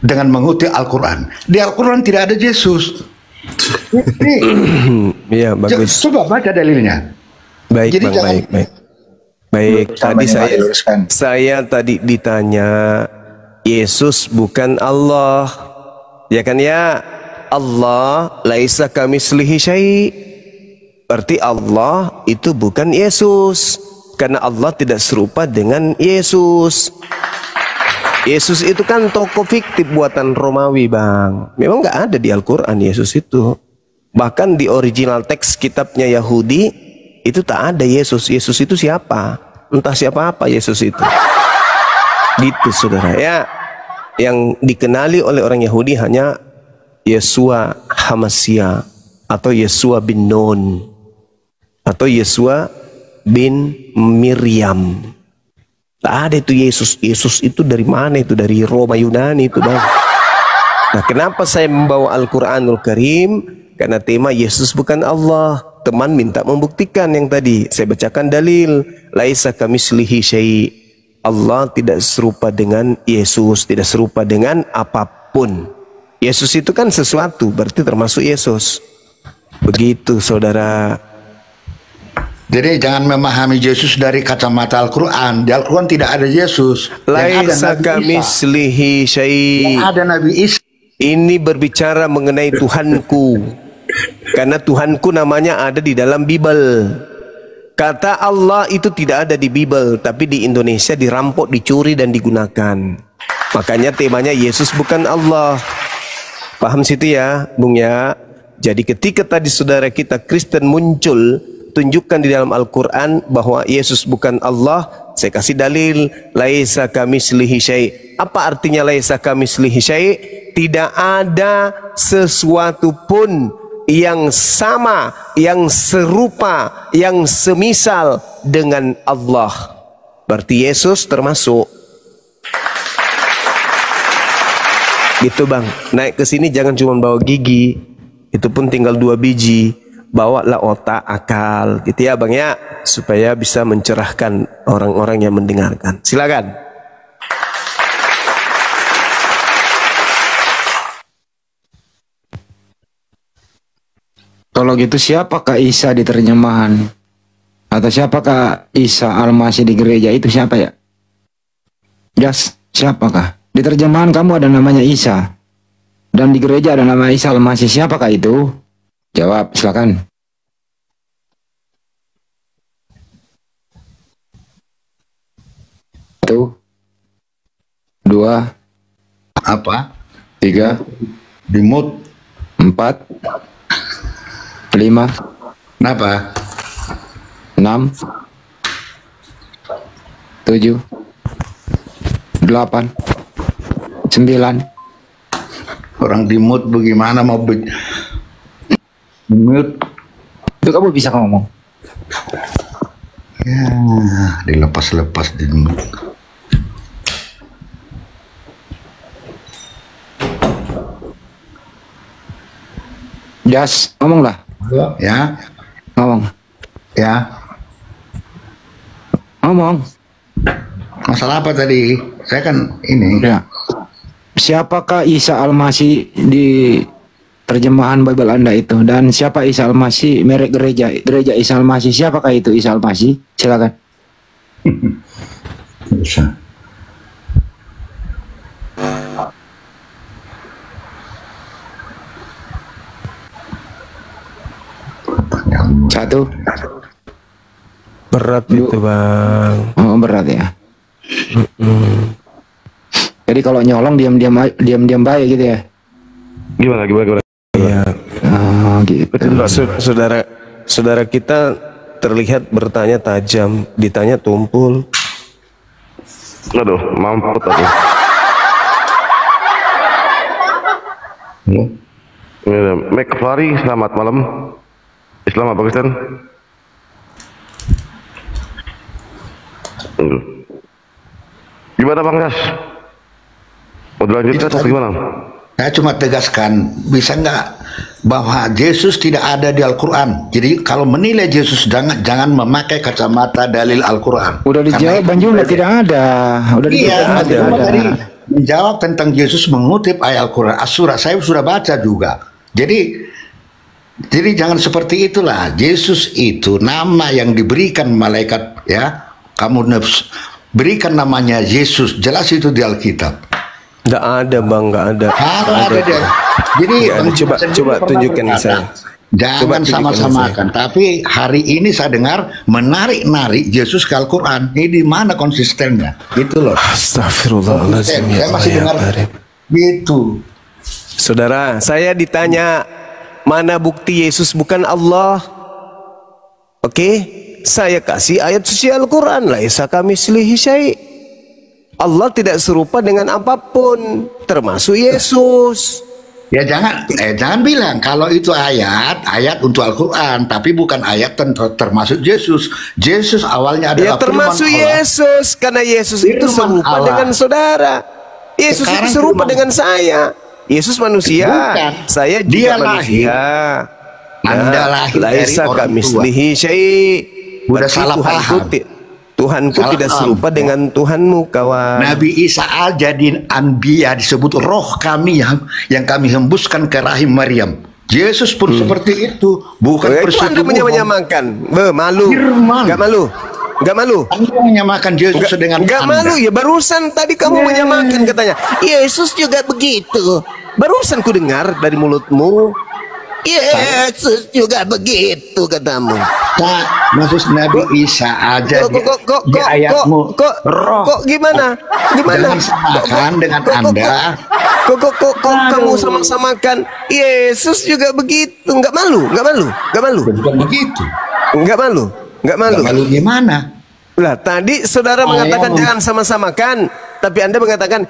dengan mengutip Al-Quran. Di Al-Quran tidak ada Yesus. Iya, bagus. Coba baca dalilnya. Baik, jadi Bang, baik. Tadi saya tadi ditanya, Yesus bukan Allah, ya kan ya? Allah laisa kamitslihi syai'. Berarti Allah itu bukan Yesus, karena Allah tidak serupa dengan Yesus. Yesus itu kan tokoh fiktif buatan Romawi, Bang. Memang nggak ada di Al-Quran Yesus itu. Bahkan di original teks kitabnya Yahudi itu tak ada Yesus. Yesus itu siapa? Entah siapa apa Yesus itu. Gitu saudara ya. Yang dikenali oleh orang Yahudi hanya Yesua Hamasya atau Yesua bin Nun atau Yesua bin Miriam. Tak ada itu Yesus. Yesus itu dari mana itu? Dari Roma Yunani itu, Bang. Nah, kenapa saya membawa Al-Quranul Karim? Karena tema Yesus bukan Allah. Teman minta membuktikan yang tadi. Saya bacakan dalil. Laisa kamitslihi syai'. Allah tidak serupa dengan Yesus. Tidak serupa dengan apapun. Yesus itu kan sesuatu. Berarti termasuk Yesus. Begitu, saudara. Jadi jangan memahami Yesus dari kacamata Al-Quran. Di Al-Quran tidak ada Yesus. Laisa kamitslihi syai'. Yang ada Nabi Isa. Ini berbicara mengenai Tuhanku. Karena Tuhanku namanya ada di dalam Bible. Kata Allah itu tidak ada di Bible, tapi di Indonesia dirampok, dicuri dan digunakan. Makanya temanya Yesus bukan Allah. Paham situ ya, Bung ya? Jadi ketika tadi saudara kita Kristen muncul, tunjukkan di dalam Al-Quran bahwa Yesus bukan Allah, saya kasih dalil. Laisa kamitslihi syai'. Apa artinya laisa kamitslihi syai'? Tidak ada sesuatu pun yang sama, yang serupa, yang semisal dengan Allah. Berarti Yesus termasuk. Gitu, Bang. Naik ke sini jangan cuma bawa gigi. Itu pun tinggal 2 biji. Bawalah otak, akal, gitu ya Bang ya, supaya bisa mencerahkan orang-orang yang mendengarkan. Silakan. Kalau gitu siapakah Isa di terjemahan? Atau siapakah Isa Al-Masih di gereja itu siapa ya? Jas, siapakah? Di terjemahan kamu ada namanya Isa. Dan di gereja ada nama Isa Al-Masih. Siapakah itu? Jawab, silakan. Satu, 2, apa? 3, dimut, 4, 5, kenapa? 6, 7, 8, 9. Orang di mute bagaimana mau mute? Itu kamu bisa ngomong. Ya, dilepas-lepas di mute. Jas, ngomong lah. Ya, ngomong. Ya, ngomong. Masalah apa tadi? Saya kan ini. Ya. Siapakah Isa Al-Masih di terjemahan Bible Anda itu? Dan siapa Isa Al-Masih merek gereja? Gereja Isa Al-Masih. Siapakah itu Isa Al-Masih? Silakan. Bisa. Satu. Berat itu, Bang. Oh, berat ya. Jadi kalau nyolong diam-diam baik gitu ya. Gimana? Iya. Oh, gitu. Saudara kita terlihat bertanya tajam, ditanya tumpul. Aduh, mampus aku. McFlurry, selamat malam. Islam apa Kristen? Gimana Bang Gas? Mau dilanjutkan atau gimana? Saya cuma tegaskan, bisa nggak bahwa Yesus tidak ada di Al-Quran. Jadi kalau menilai Yesus jangan memakai kacamata dalil Al-Quran. Udah dijawab Bang Jumlah, tidak ada. Udah dijawab, tidak ada. Tadi menjawab tentang Yesus mengutip ayat Al-Quran, As-Surah, saya sudah baca juga. Jadi jangan seperti itulah. Yesus itu nama yang diberikan malaikat, ya. Kamu berikan namanya Yesus, jelas itu di Alkitab. Nggak ada Bang, nggak ada. Ada dia. Jadi coba tunjukkan saya. Jangan sama-samakan. Tapi hari ini saya dengar menarik-narik Yesus ke Al-Quran. Ini di mana konsistennya? Gitu loh. Astagfirullahaladzim. Saya masih dengar gitu. Saudara, saya ditanya mana bukti Yesus bukan Allah? Oke, saya kasih ayat suci Al-Quran. Laisa kamitslihi syai'. Allah tidak serupa dengan apapun, termasuk Yesus. Ya jangan bilang kalau itu ayat untuk Al-Quran, tapi bukan ayat termasuk Yesus. Yesus awalnya adalah termasuk Yesus, karena Yesus itu serupa dengan saudara. Yesus itu serupa dengan saya. Yesus manusia, saya juga manusia. Anda lahir dari orang tua. Udah salah paham. Tuhanku tidak serupa dengan Tuhanmu, kawan. Nabi Isa al-Jadin Anbiya disebut roh kami yang kami hembuskan ke rahim Maryam. Yesus pun seperti itu, bukan Anda menyamakan. Malu. Gak malu. Gak malu. Anda menyamakan Yesus dengan Gak malu ya, barusan tadi kamu menyamakan katanya. Yesus juga begitu. Barusan ku dengar dari mulutmu. Yesus juga begitu katamu. Maksud Nabi Isa aja di ayatmu kok gimana jangan samakan dengan Anda. Kok kamu sama-samakan Yesus juga begitu. Nggak malu bukan begitu. Nggak malu gimana lah? Tadi saudara mengatakan jangan sama-samakan, tapi Anda mengatakan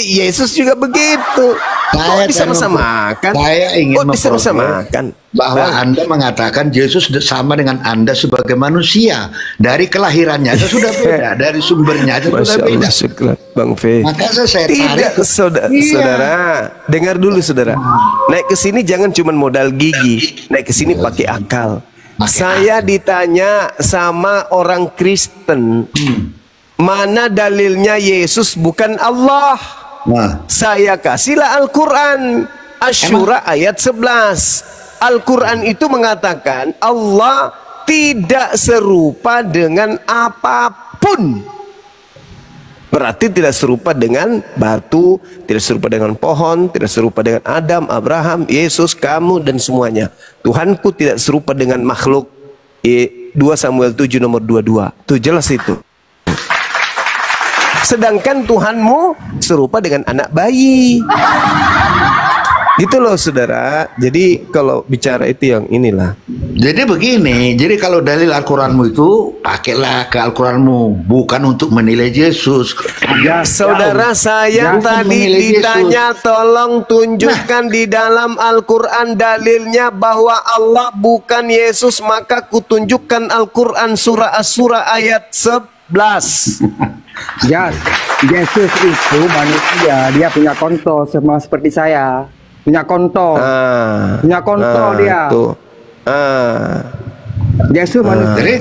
Yesus juga begitu. Kok disama-samakan? Saya ingin disama-samakan bahwa Anda mengatakan Yesus sama dengan Anda sebagai manusia. Dari kelahirannya itu sudah beda, dari sumbernya itu sudah beda. Bang Fe. Maka saya tidak, saudara, dengar dulu saudara. Naik ke sini jangan cuma modal gigi, naik ke sini pakai akal. Saya ditanya sama orang Kristen, mana dalilnya Yesus bukan Allah? Saya kasihlah Al-Quran, Asy-Syura ayat 11. Al-Quran itu mengatakan Allah tidak serupa dengan apapun. Berarti tidak serupa dengan batu, tidak serupa dengan pohon, tidak serupa dengan Adam, Abraham, Yesus, kamu dan semuanya. Tuhanku tidak serupa dengan makhluk. 2 Samuel 7 nomor 22. Itu jelas itu. Sedangkan Tuhanmu serupa dengan anak bayi. Gitu loh saudara. Jadi kalau bicara itu yang inilah. Jadi begini, jadi kalau dalil Al-Quranmu itu pakailah ke Al-Quranmu, bukan untuk menilai Yesus. Ya saudara, saya tadi ditanya Yesus. Tolong tunjukkan di dalam Al-Quran dalilnya bahwa Allah bukan Yesus, maka kutunjukkan Al-Quran surah As-Surah ayat 11. Yesus itu manusia, dia punya konto sama seperti saya. Punya konto dia. Yesus manusia. Jadi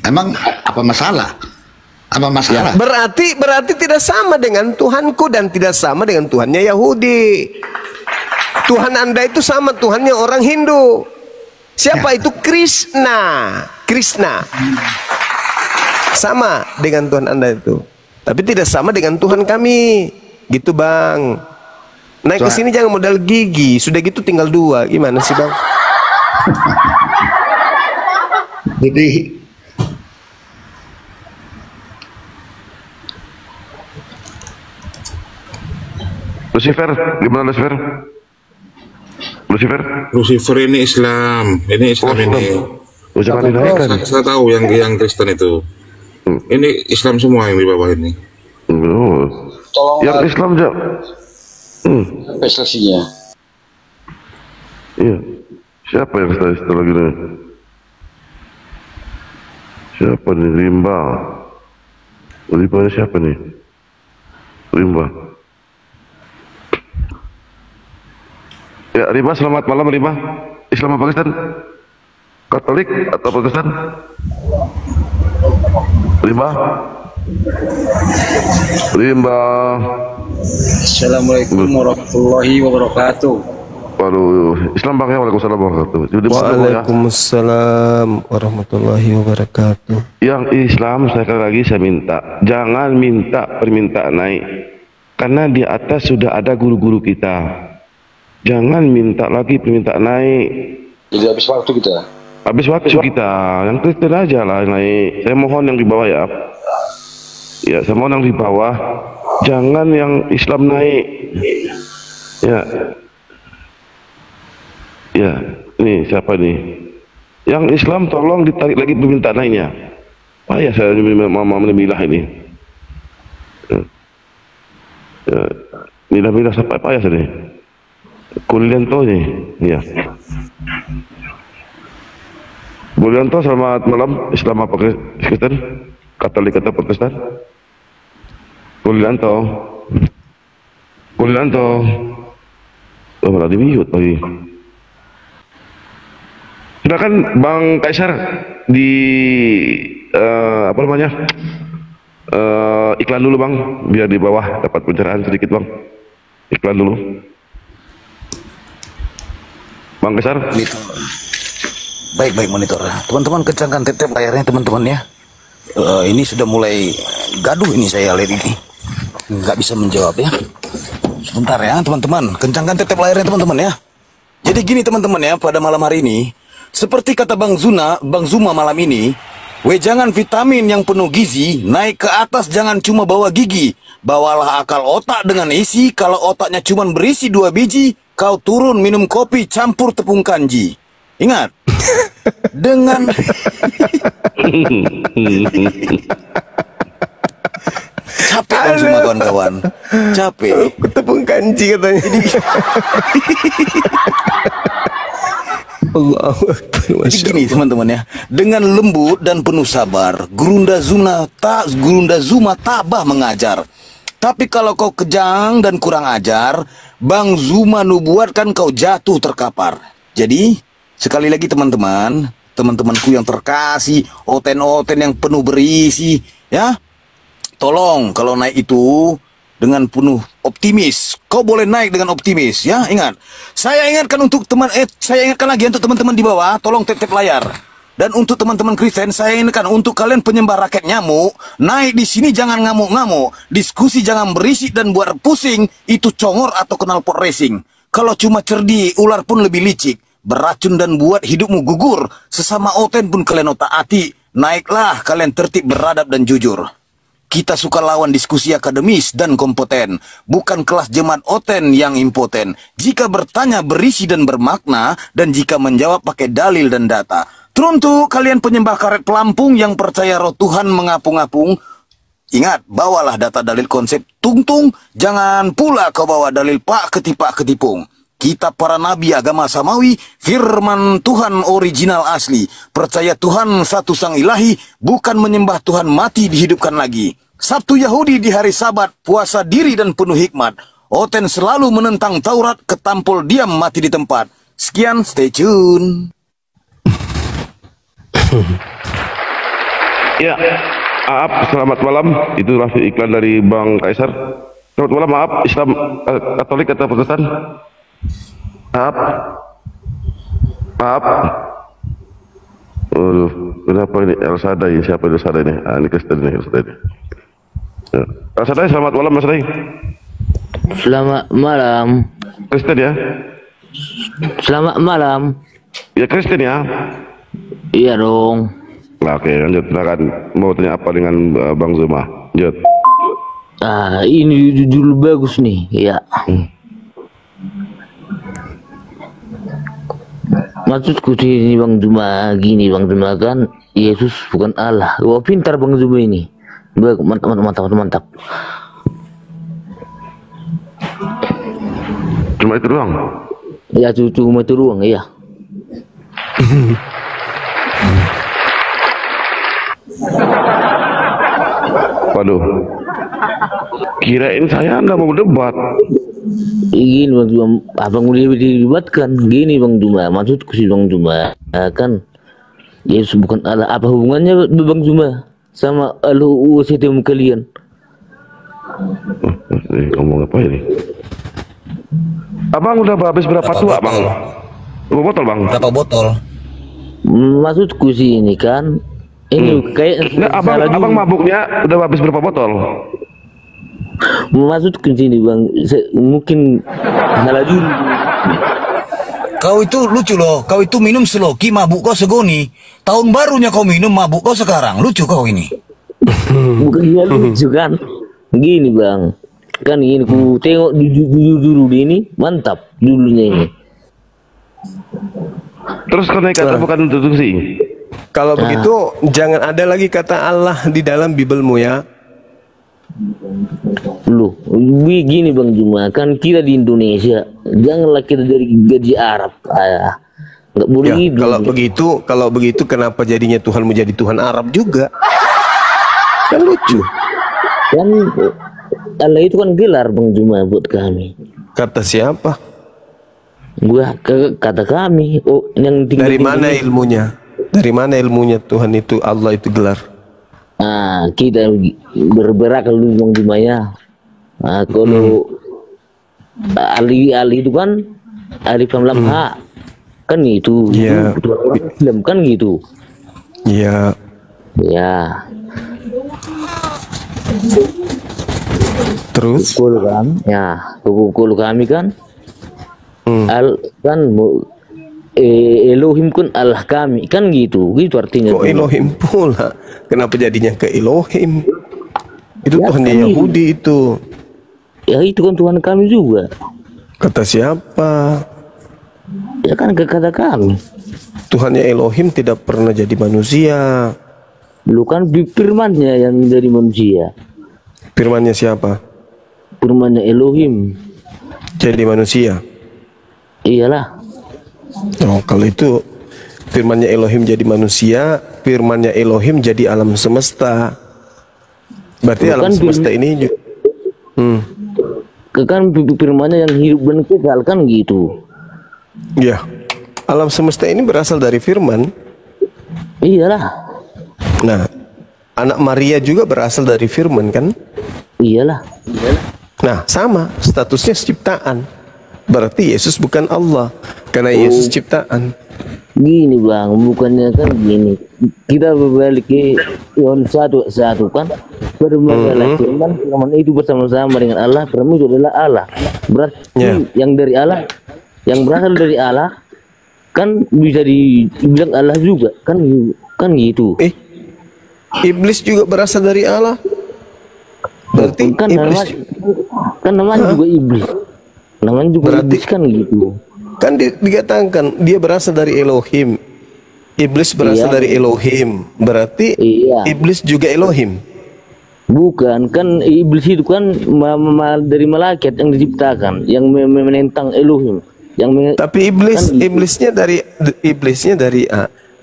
emang apa masalah? Apa masalah? Ya, berarti tidak sama dengan Tuhanku dan tidak sama dengan Tuhannya Yahudi. Tuhan Anda itu sama Tuhannya orang Hindu. Siapa itu? Krishna. Sama dengan Tuhan Anda itu. Tapi tidak sama dengan Tuhan kami. Gitu Bang. Naik ke sini jangan modal gigi. Sudah gitu tinggal 2. Gimana sih Bang? Jadi Lucifer, gimana Lucifer? Lucifer ini Islam. Ini Islam ini. Saya tahu yang Kristen itu. Ini Islam semua yang di bawah ini. Yang Islam aja. Prestasinya. Iya. Siapa yang setelah gini? Siapa nih? Rimba. Rimbanya siapa nih? Rimba. Ya, Rimba, selamat malam Rimba. Islam apa Kristen? Katolik atau Protestan? Rimba. Rimba. Assalamualaikum warahmatullahi wabarakatuh. Waduh, Islam Bang ya. Waalaikumsalam warahmatullahi wabarakatuh. Waalaikumsalam warahmatullahi wabarakatuh. Yang Islam sekali lagi saya minta, jangan minta permintaan naik, karena di atas sudah ada guru-guru kita. Jangan minta lagi permintaan naik. Jadi habis waktu kita. Habis waktu kita, yang Kristen aja lah naik. Saya mohon yang di bawah ya. Ya, saya mohon yang di bawah, jangan yang Islam naik. Ya. Ya, nih siapa nih? Yang Islam tolong ditarik lagi permintaan naiknya. Payah saya memilah ini. Ya, milah-milah sampai payah saya nih. Kulianto nih, ya. Kulianto, selamat malam. Islam apa Kristen? Katolik atau Protestan? Kulianto. Oh, malah di mute lagi. Silakan Bang Kaisar di apa namanya? Iklan dulu Bang, biar di bawah dapat pencerahan sedikit Bang. Iklan dulu. Bang Kaisar. Baik monitor. Teman-teman kencangkan tetep layarnya teman-teman ya. Ini sudah mulai gaduh ini saya lihat ini. Nggak bisa menjawab ya. Sebentar ya teman-teman, kencangkan tetep layarnya teman-teman ya. Jadi gini teman-teman ya, pada malam hari ini, seperti kata Bang Zuma malam ini, wejangan vitamin yang penuh gizi, naik ke atas jangan cuma bawa gigi, bawalah akal otak dengan isi. Kalau otaknya cuma berisi 2 biji, kau turun minum kopi campur tepung kanji. Ingat, dengan capek Bang Zuma kawan-kawan, capek. Tepung kanji katanya. Jadi gini teman-teman ya, dengan lembut dan penuh sabar, Gurunda Zuma tabah mengajar. Tapi kalau kau kejang dan kurang ajar, Bang Zuma nubuatkan kau jatuh terkapar. Jadi sekali lagi teman-temanku yang terkasih, oten-oten yang penuh berisi, ya, tolong kalau naik itu dengan penuh optimis. Kau boleh naik dengan optimis, ya. Ingat, saya ingatkan lagi untuk teman-teman di bawah, tolong tetep layar. Dan untuk teman-teman Kristen, saya ingatkan untuk kalian penyembah raket nyamuk, naik di sini jangan ngamuk-ngamuk, diskusi jangan berisik dan buat pusing, itu congor atau knalpot racing. Kalau cuma cerdik, ular pun lebih licik, beracun dan buat hidupmu gugur, sesama oten pun kalian otak-atik, naiklah kalian tertib, beradab dan jujur. Kita suka lawan diskusi akademis dan kompeten, bukan kelas jemaat oten yang impoten. Jika bertanya berisi dan bermakna, dan jika menjawab pakai dalil dan data. Teruntuk kalian penyembah karet pelampung yang percaya roh Tuhan mengapung-apung, ingat, bawalah data dalil konsep tungtung, jangan pula kau bawa dalil pak ketipung. Kitab para nabi agama samawi, firman Tuhan original asli. Percaya Tuhan satu sang ilahi, bukan menyembah Tuhan mati dihidupkan lagi. Sabtu Yahudi di hari Sabat, puasa diri dan penuh hikmat. Oten selalu menentang Taurat, ketampol diam mati di tempat. Sekian, stay tune. Ya, maaf, selamat malam. Itu Rafi iklan dari Bang Kaisar. Selamat malam, maaf, Islam Katolik atau Protestan? Maaf. Waduh, kenapa ini El Sadai? Siapa El Sadai ini? Ah, ini Kristen ini, El Sadai ini. Ya. El Sadai, selamat malam Mas Sadai. Selamat malam. Kristen ya? Selamat malam. Ya Kristen ya? Iya dong. Nah, oke, lanjut. Silakan. Mau tanya apa dengan Bang Zuma? Lanjut. Ah, ini judul bagus nih, ya. Maksudku sini Bang Zuma gini, Bang Zuma kan Yesus bukan Allah. Wah, pintar Bang Zuma ini. Mantap. Cuma itu doang. Ya cuma itu ruang, iya. Waduh, kirain saya Anda mau debat. Gini Bang Juma, abang udah didebatkan. Gini Bang Juma, maksudku sih Bang Juma, kan Yesus bukan Allah. Apa hubungannya Bang Juma sama LUU kalian? Ngomong apa ini? Abang udah habis berapa tua Bang? Berapa botol Bang? Berapa botol? Maksudku sih ini kan, ini kayak nah, abang mabuknya udah habis berapa botol? Maksudku sini Bang, mungkin salah dulu. Kau itu lucu loh, kau itu minum seloki mabuk kau segoni. Tahun barunya kau minum mabuk kau sekarang, lucu kau ini. Bukannya lucu kan? Gini Bang, kan ini ku tengok dulu ini mantap dulunya ini. Terus kau naik kata bukan introduksi. Kalau begitu jangan ada lagi kata Allah di dalam Bibelmu ya. Loh, begini Bang Juma, kan kita di Indonesia, janganlah kita dari gaji Arab. Nggak boleh ya, gitu. Kalau begitu kenapa jadinya Tuhan menjadi Tuhan Arab juga? Kan lucu. Kan Allah itu kan gelar Bang Juma buat kami. Kata siapa? Kata kami. Oh, yang dari mana ilmunya? Dari mana ilmunya Tuhan itu Allah itu gelar? Kita berakal dulu Bang Juma ya. Kalau Ali itu kan alif lam ha kan gitu. Iya. Islam kan gitu. Iya. Ya. Terus? Kul kan, ya, kul kami kan, al kan Elohim kan Allah kami kan gitu artinya. Kok Elohim pula? Kenapa jadinya ke Elohim? Itu ya, Tuhannya Yahudi itu. Ya itu kan Tuhan kami juga. Kata siapa? Ya kan kata kami. Tuhannya Elohim tidak pernah jadi manusia. Lu kan firmannya yang dari manusia. Firmannya siapa? Firmannya Elohim. Jadi manusia. Iyalah. Oh, kalau itu firmannya Elohim jadi manusia, firmannya Elohim jadi alam semesta. Berarti alam semesta ini juga kan firmannya yang hidup dan kekal kan gitu. Ya. Alam semesta ini berasal dari firman. Iyalah. Nah, anak Maria juga berasal dari firman kan? Iyalah. Nah, sama statusnya ciptaan. Berarti Yesus bukan Allah karena Yesus ciptaan. Gini Bang, bukannya kan gini. Kita berbalik ke Yohanes 1 kan. Bermasalah firman itu bersama-sama dengan Allah. Firman itu adalah Allah. Berarti yang dari Allah, yang berasal dari Allah kan bisa dibilang Allah juga kan gitu. Iblis juga berasal dari Allah. Berarti kan namanya juga iblis. Namanya juga berarti, iblis kan gitu. Kan dikatakan dia berasal dari Elohim. Iblis berasal dari Elohim. Berarti iblis juga Elohim. Bukan, kan iblis itu kan dari malaikat yang diciptakan, yang menentang Elohim. Tapi iblisnya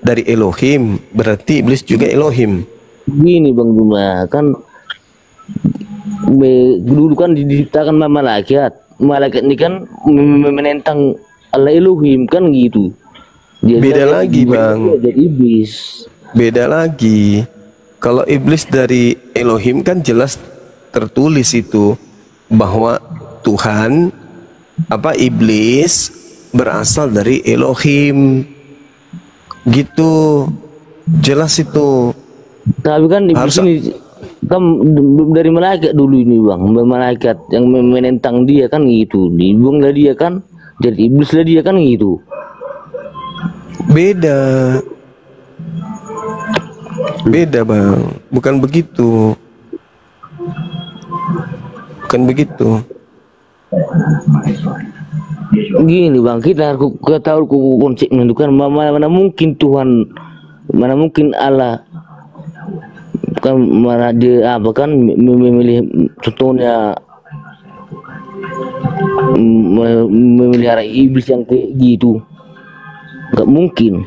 dari Elohim. Berarti iblis juga Elohim. Gini Bang Juma, kan dulu kan diciptakan malaikat. Malaikat ini kan menentang Allah Elohim kan gitu. Beda lagi Bang. Jadi iblis. Beda lagi. Kalau iblis dari Elohim kan jelas tertulis itu bahwa Tuhan iblis berasal dari Elohim. Gitu. Jelas itu. Tapi kan iblis ini kan dari malaikat dulu ini Bang, malaikat yang menentang dia kan gitu, dibuang lah dia kan, jadi iblis lah dia kan gitu. Beda Bang, bukan begitu. Gini Bang, kita harus tahu konsep menentukan mana mungkin Tuhan, mana mungkin Allah kan, mana dia memilih contohnya memelihara iblis yang kayak gitu. Nggak mungkin.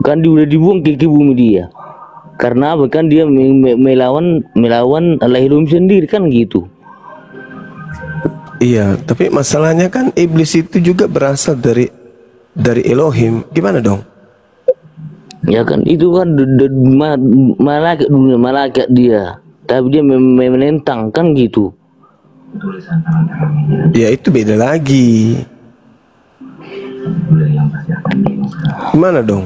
Kan dia udah dibuang ke bumi dia. Karena apa? Kan dia melawan Allahul sendiri kan gitu. Iya, tapi masalahnya kan iblis itu juga berasal dari Elohim. Gimana dong? Ya kan itu kan malaikat dunia, malaikat dia. Tapi dia menentang kan gitu. Ya itu beda lagi. Gimana dong?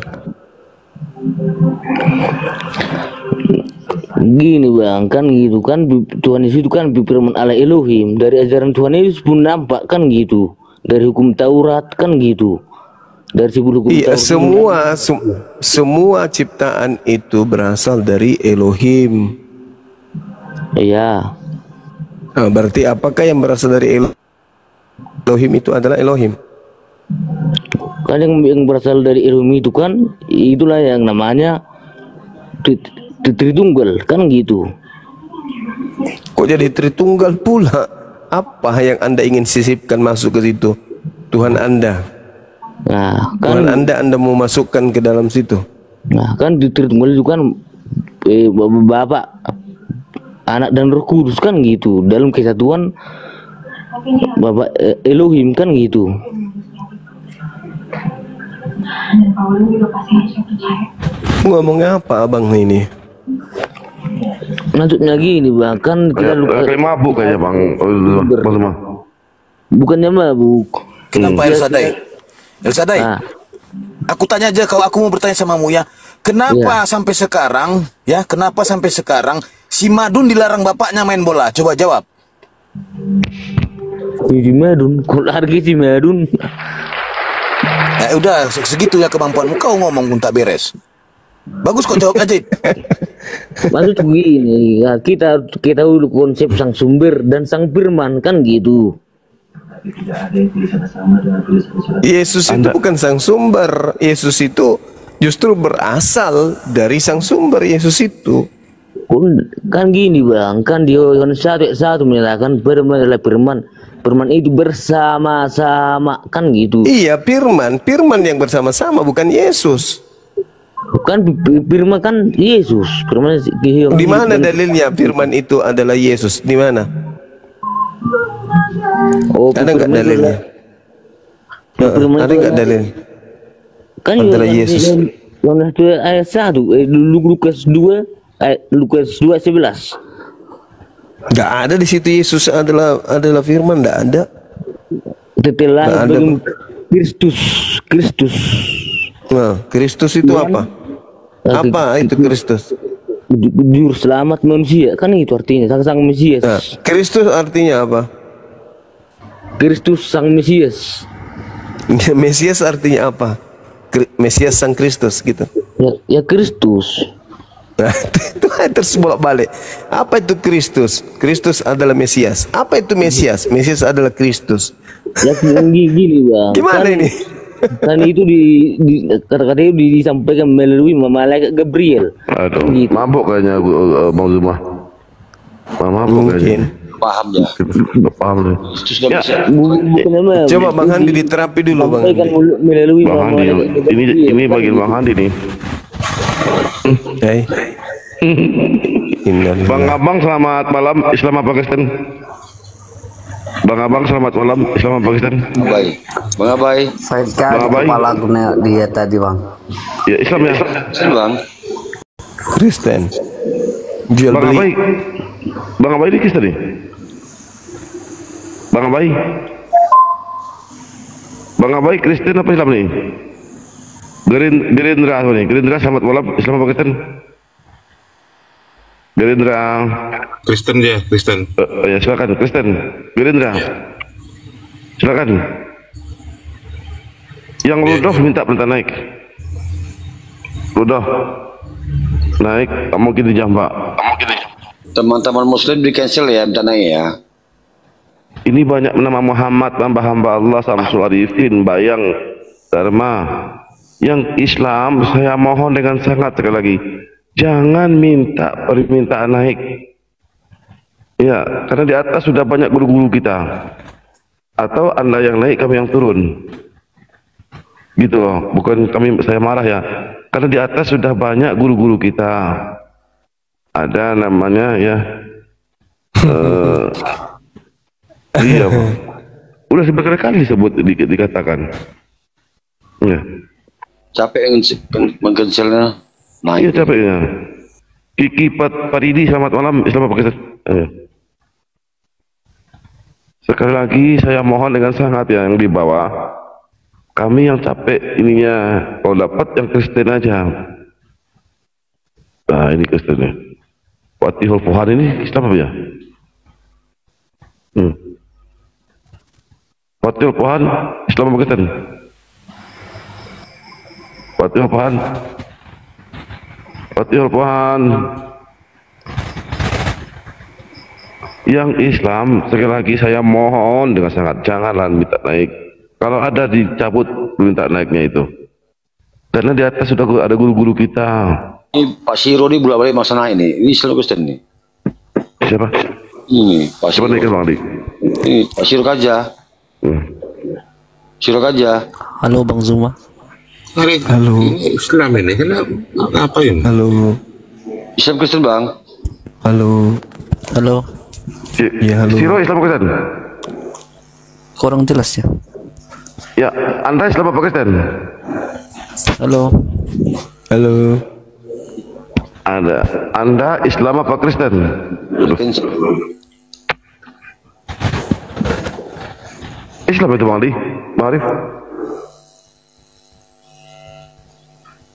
Gini bang, kan gitu kan Tuhan Yesus itu kan firman Allah Elohim. Dari ajaran Tuhan Yesus pun nampak kan gitu. Dari hukum Taurat kan gitu. Dari 10 hukum Taurat. Semua ciptaan itu berasal dari Elohim. Iya. Nah, berarti apakah yang berasal dari Elohim itu adalah Elohim? Kan yang berasal dari Elohim itu kan itulah yang namanya Tritunggal kan gitu. Kok jadi Tritunggal pula? Apa yang Anda ingin sisipkan masuk ke situ? Tuhan Anda. Nah, kan Tuhan Anda mau masukkan ke dalam situ. Nah, kan di Tritunggal itu kan Bapak, Anak dan Roh Kudus kan gitu. Dalam kesatuan Bapak Elohim kan gitu. Ngomongnya apa abang ini? Lanjutnya gini bang, kan kita kayak mabuk kayaknya bang. Bukannya mabuk. Kenapa El Sadai? Aku tanya aja, kalau aku mau bertanya samamu ya, kenapa sampai sekarang kenapa sampai sekarang si Madun dilarang bapaknya main bola? Coba jawab. Si Madun, kok lari si Madun? Ya udah, segitu ya kemampuanmu, kau ngomong pun tak beres. Bagus kok jawab aja. Maksud begini, ya, kita dulu konsep sang sumber dan sang firman kan gitu. Yesus itu bukan sang sumber. Yesus itu justru berasal dari sang sumber. Yesus itu kan gini bang, kan di Yohanes 1:1 menyatakan firman adalah firman. Firman itu bersama-sama kan gitu. Iya, firman yang bersama-sama, bukan Yesus. Kan firman kan Yesus. Firman di mana dalilnya firman itu adalah Yesus? Di mana? Oh, ada nggak dalilnya? Ada nggak dalil? Kan adalah Yesus. Yohanes 2 ayat 1, Lukas 2:11. Nggak ada di situ Yesus adalah firman, nggak ada. Tetelah Kristus. Nah, Kristus itu apa? Apa itu Kristus? Juru selamat manusia, kan itu artinya sang Mesias. Nah, Kristus artinya apa? Kristus sang Mesias. Mesias artinya apa? Mesias sang Kristus gitu. Ya Kristus. Nah, itu terus bolak-balik. Apa itu Kristus? Kristus adalah Mesias. Apa itu Mesias? Mesias adalah Kristus. Ya gini bang. Gimana kan, ini? Kan itu kata-kata itu disampaikan melalui malaikat Gabriel. Aduh, gitu. Mabuk kayaknya Bang Zuma. Mabuk kayaknya. Paham ya. Paham deh. Ya. Coba Bang Handi diterapi dulu Bang Handi. Melalui Bang Handi, ini bagian Bang Handi nih. Hey. Bang Abang selamat malam, Islam apa Kristen? Bang Abang selamat malam, Islam apa Kristen? Baik. Bang Abai. Bang Abai. Kepala dia tadi bang. Ya Islam ya. Kristen bang. Kristen. Jual Bang beli. Abai. Bang Abai ini Kristen nih. Bang Abai. Bang Abai Kristen apa Islam nih? Gerindra nih. Gerindra selamat malam, Islam apa Kristen? Gerindra. Kristen ya, Kristen. Ya silakan Kristen. Gerindra. Silakan. Yang Ludoh minta perintah naik. Ludoh naik, mungkin dijambak. Teman-teman Muslim di cancel ya, minta naik ya. Ini banyak nama Muhammad, hamba Allah, Samsul Arifin, Bayang, Dharma. Yang Islam saya mohon dengan sangat sekali lagi, jangan minta permintaan naik. Ya, karena di atas sudah banyak guru-guru kita. atau Anda yang naik kami yang turun? Gitu loh, bukan saya marah ya, karena di atas sudah banyak guru-guru kita, ada namanya ya, iya, udah berkali-kali disebut dikatakan, ya. Capek mengcancelnya, iya capeknya. Kiki Paridi, selamat malam, Islam Pakistan. Sekali lagi saya mohon dengan sangat yang di bawah. Kami yang capek ininya, kalau dapat yang Kristen aja. Nah ini Kristennya. Fatihul Fuhan ini Islam apa ya? Fatihul Fuhan Islam apa Kristen? Fatihul Fuhan. Fatihul Fuhan. Yang Islam, sekali lagi saya mohon dengan sangat, janganlah minta naik. Kalau ada dicabut minta naiknya itu. Karena di atas sudah ada guru-guru kita. Ini Pak Siro ini bolak-balik masalah ini. Ini Islam Kristen nih. Siapa? Ini Pak Siro. Siapa Bang Adi? Ini Pak Siro Kaja. Siro Kaja. Halo Bang Zuma. Halo. Ini Islam ini. Kenapa ini? Halo. Islam Kristen Bang. Halo. Halo. Ya halo. Siro Islam Kristen. Kurang jelas ya. Ya, Anda Islam apa Kristen? Halo. Halo. Anda Islam apa Kristen? Islam itu Bang Adi, Bang Arif.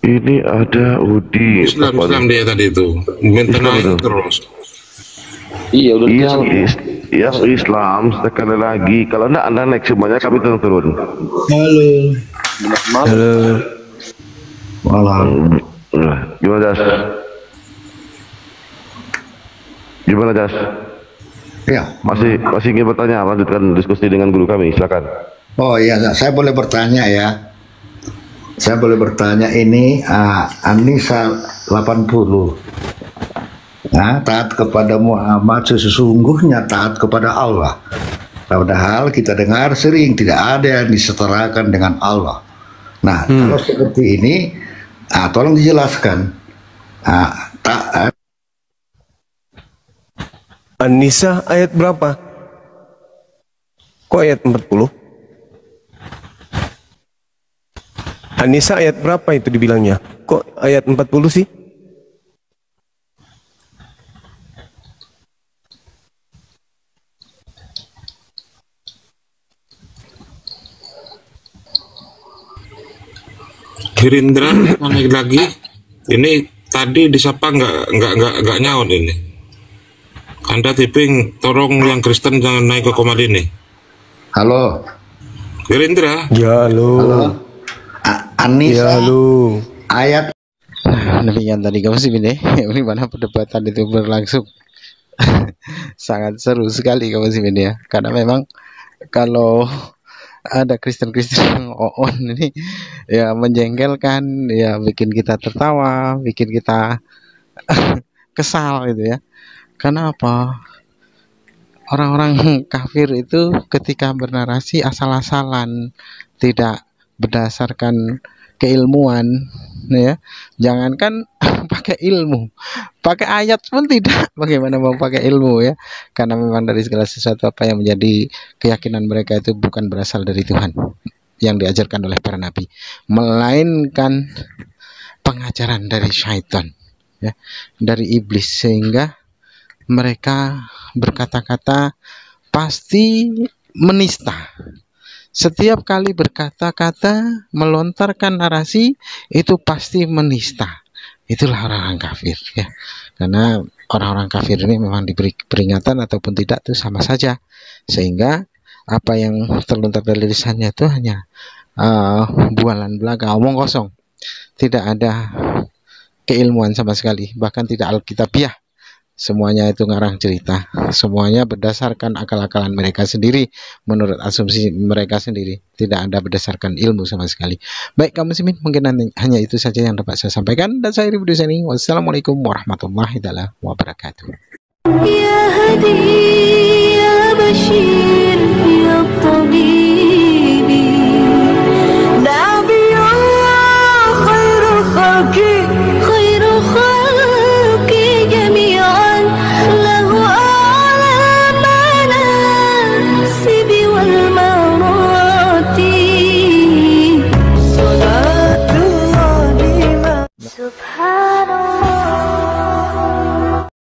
Ini ada Udi. Islam dia tadi itu. Minta naik terus. Iya udah yang Islam sekali lagi, kalau enggak Anda naik semuanya, kami turun. Halo. Halo. Malam. Gimana Jas? Gimana Jas? Ya. Masih ingin bertanya, lanjutkan diskusi dengan guru kami, silakan. Oh iya, saya boleh bertanya ya. Saya boleh bertanya ini Anisa 80. Nah, taat kepada Muhammad sesungguhnya taat kepada Allah. Padahal kita dengar sering tidak ada yang disetarakan dengan Allah. Nah, kalau seperti ini, tolong dijelaskan. Taat. An-Nisa ayat berapa? Kok ayat 40? An-Nisa ayat berapa itu dibilangnya? Kok ayat 40 sih? Gerindra naik lagi. Ini tadi disapa nggak nyaut ini. Anda tipping, tolong yang Kristen jangan naik ke komad ini. Halo. Gerindra. Ya halo. Anissa. Ya halo. Ayat. Nah, demikian tadi kamu sih ini mana perdebatan itu berlangsung. Sangat seru sekali kamu sih ini ya. Karena memang kalau ada Kristen-Kristen yang on ini ya menjengkelkan, ya bikin kita tertawa, bikin kita kesal gitu ya. Kenapa? Orang-orang kafir itu ketika bernarasi asal-asalan, tidak berdasarkan keilmuan, ya. Jangankan pakai ilmu, pakai ayat pun tidak. Bagaimana mau pakai ilmu ya? Karena memang dari segala sesuatu apa yang menjadi keyakinan mereka itu bukan berasal dari Tuhan yang diajarkan oleh para nabi, melainkan pengajaran dari syaitan, ya, dari iblis, sehingga mereka berkata-kata pasti menista. Setiap kali berkata-kata, melontarkan narasi, itu pasti menista. Itulah orang-orang kafir ya. Karena orang-orang kafir ini memang diberi peringatan ataupun tidak itu sama saja. Sehingga apa yang terlontar dari lisannya itu hanya bualan belaka, omong kosong. Tidak ada keilmuan sama sekali, bahkan tidak alkitabiah. Semuanya itu ngarang cerita, semuanya berdasarkan akal-akalan mereka sendiri, menurut asumsi mereka sendiri, tidak ada berdasarkan ilmu sama sekali. Baik kaum muslimin, mungkin hanya itu saja yang dapat saya sampaikan, dan saya Rifdi Husseini. Wassalamualaikum warahmatullahi wabarakatuh. Ya Hadi, Ya Bashir.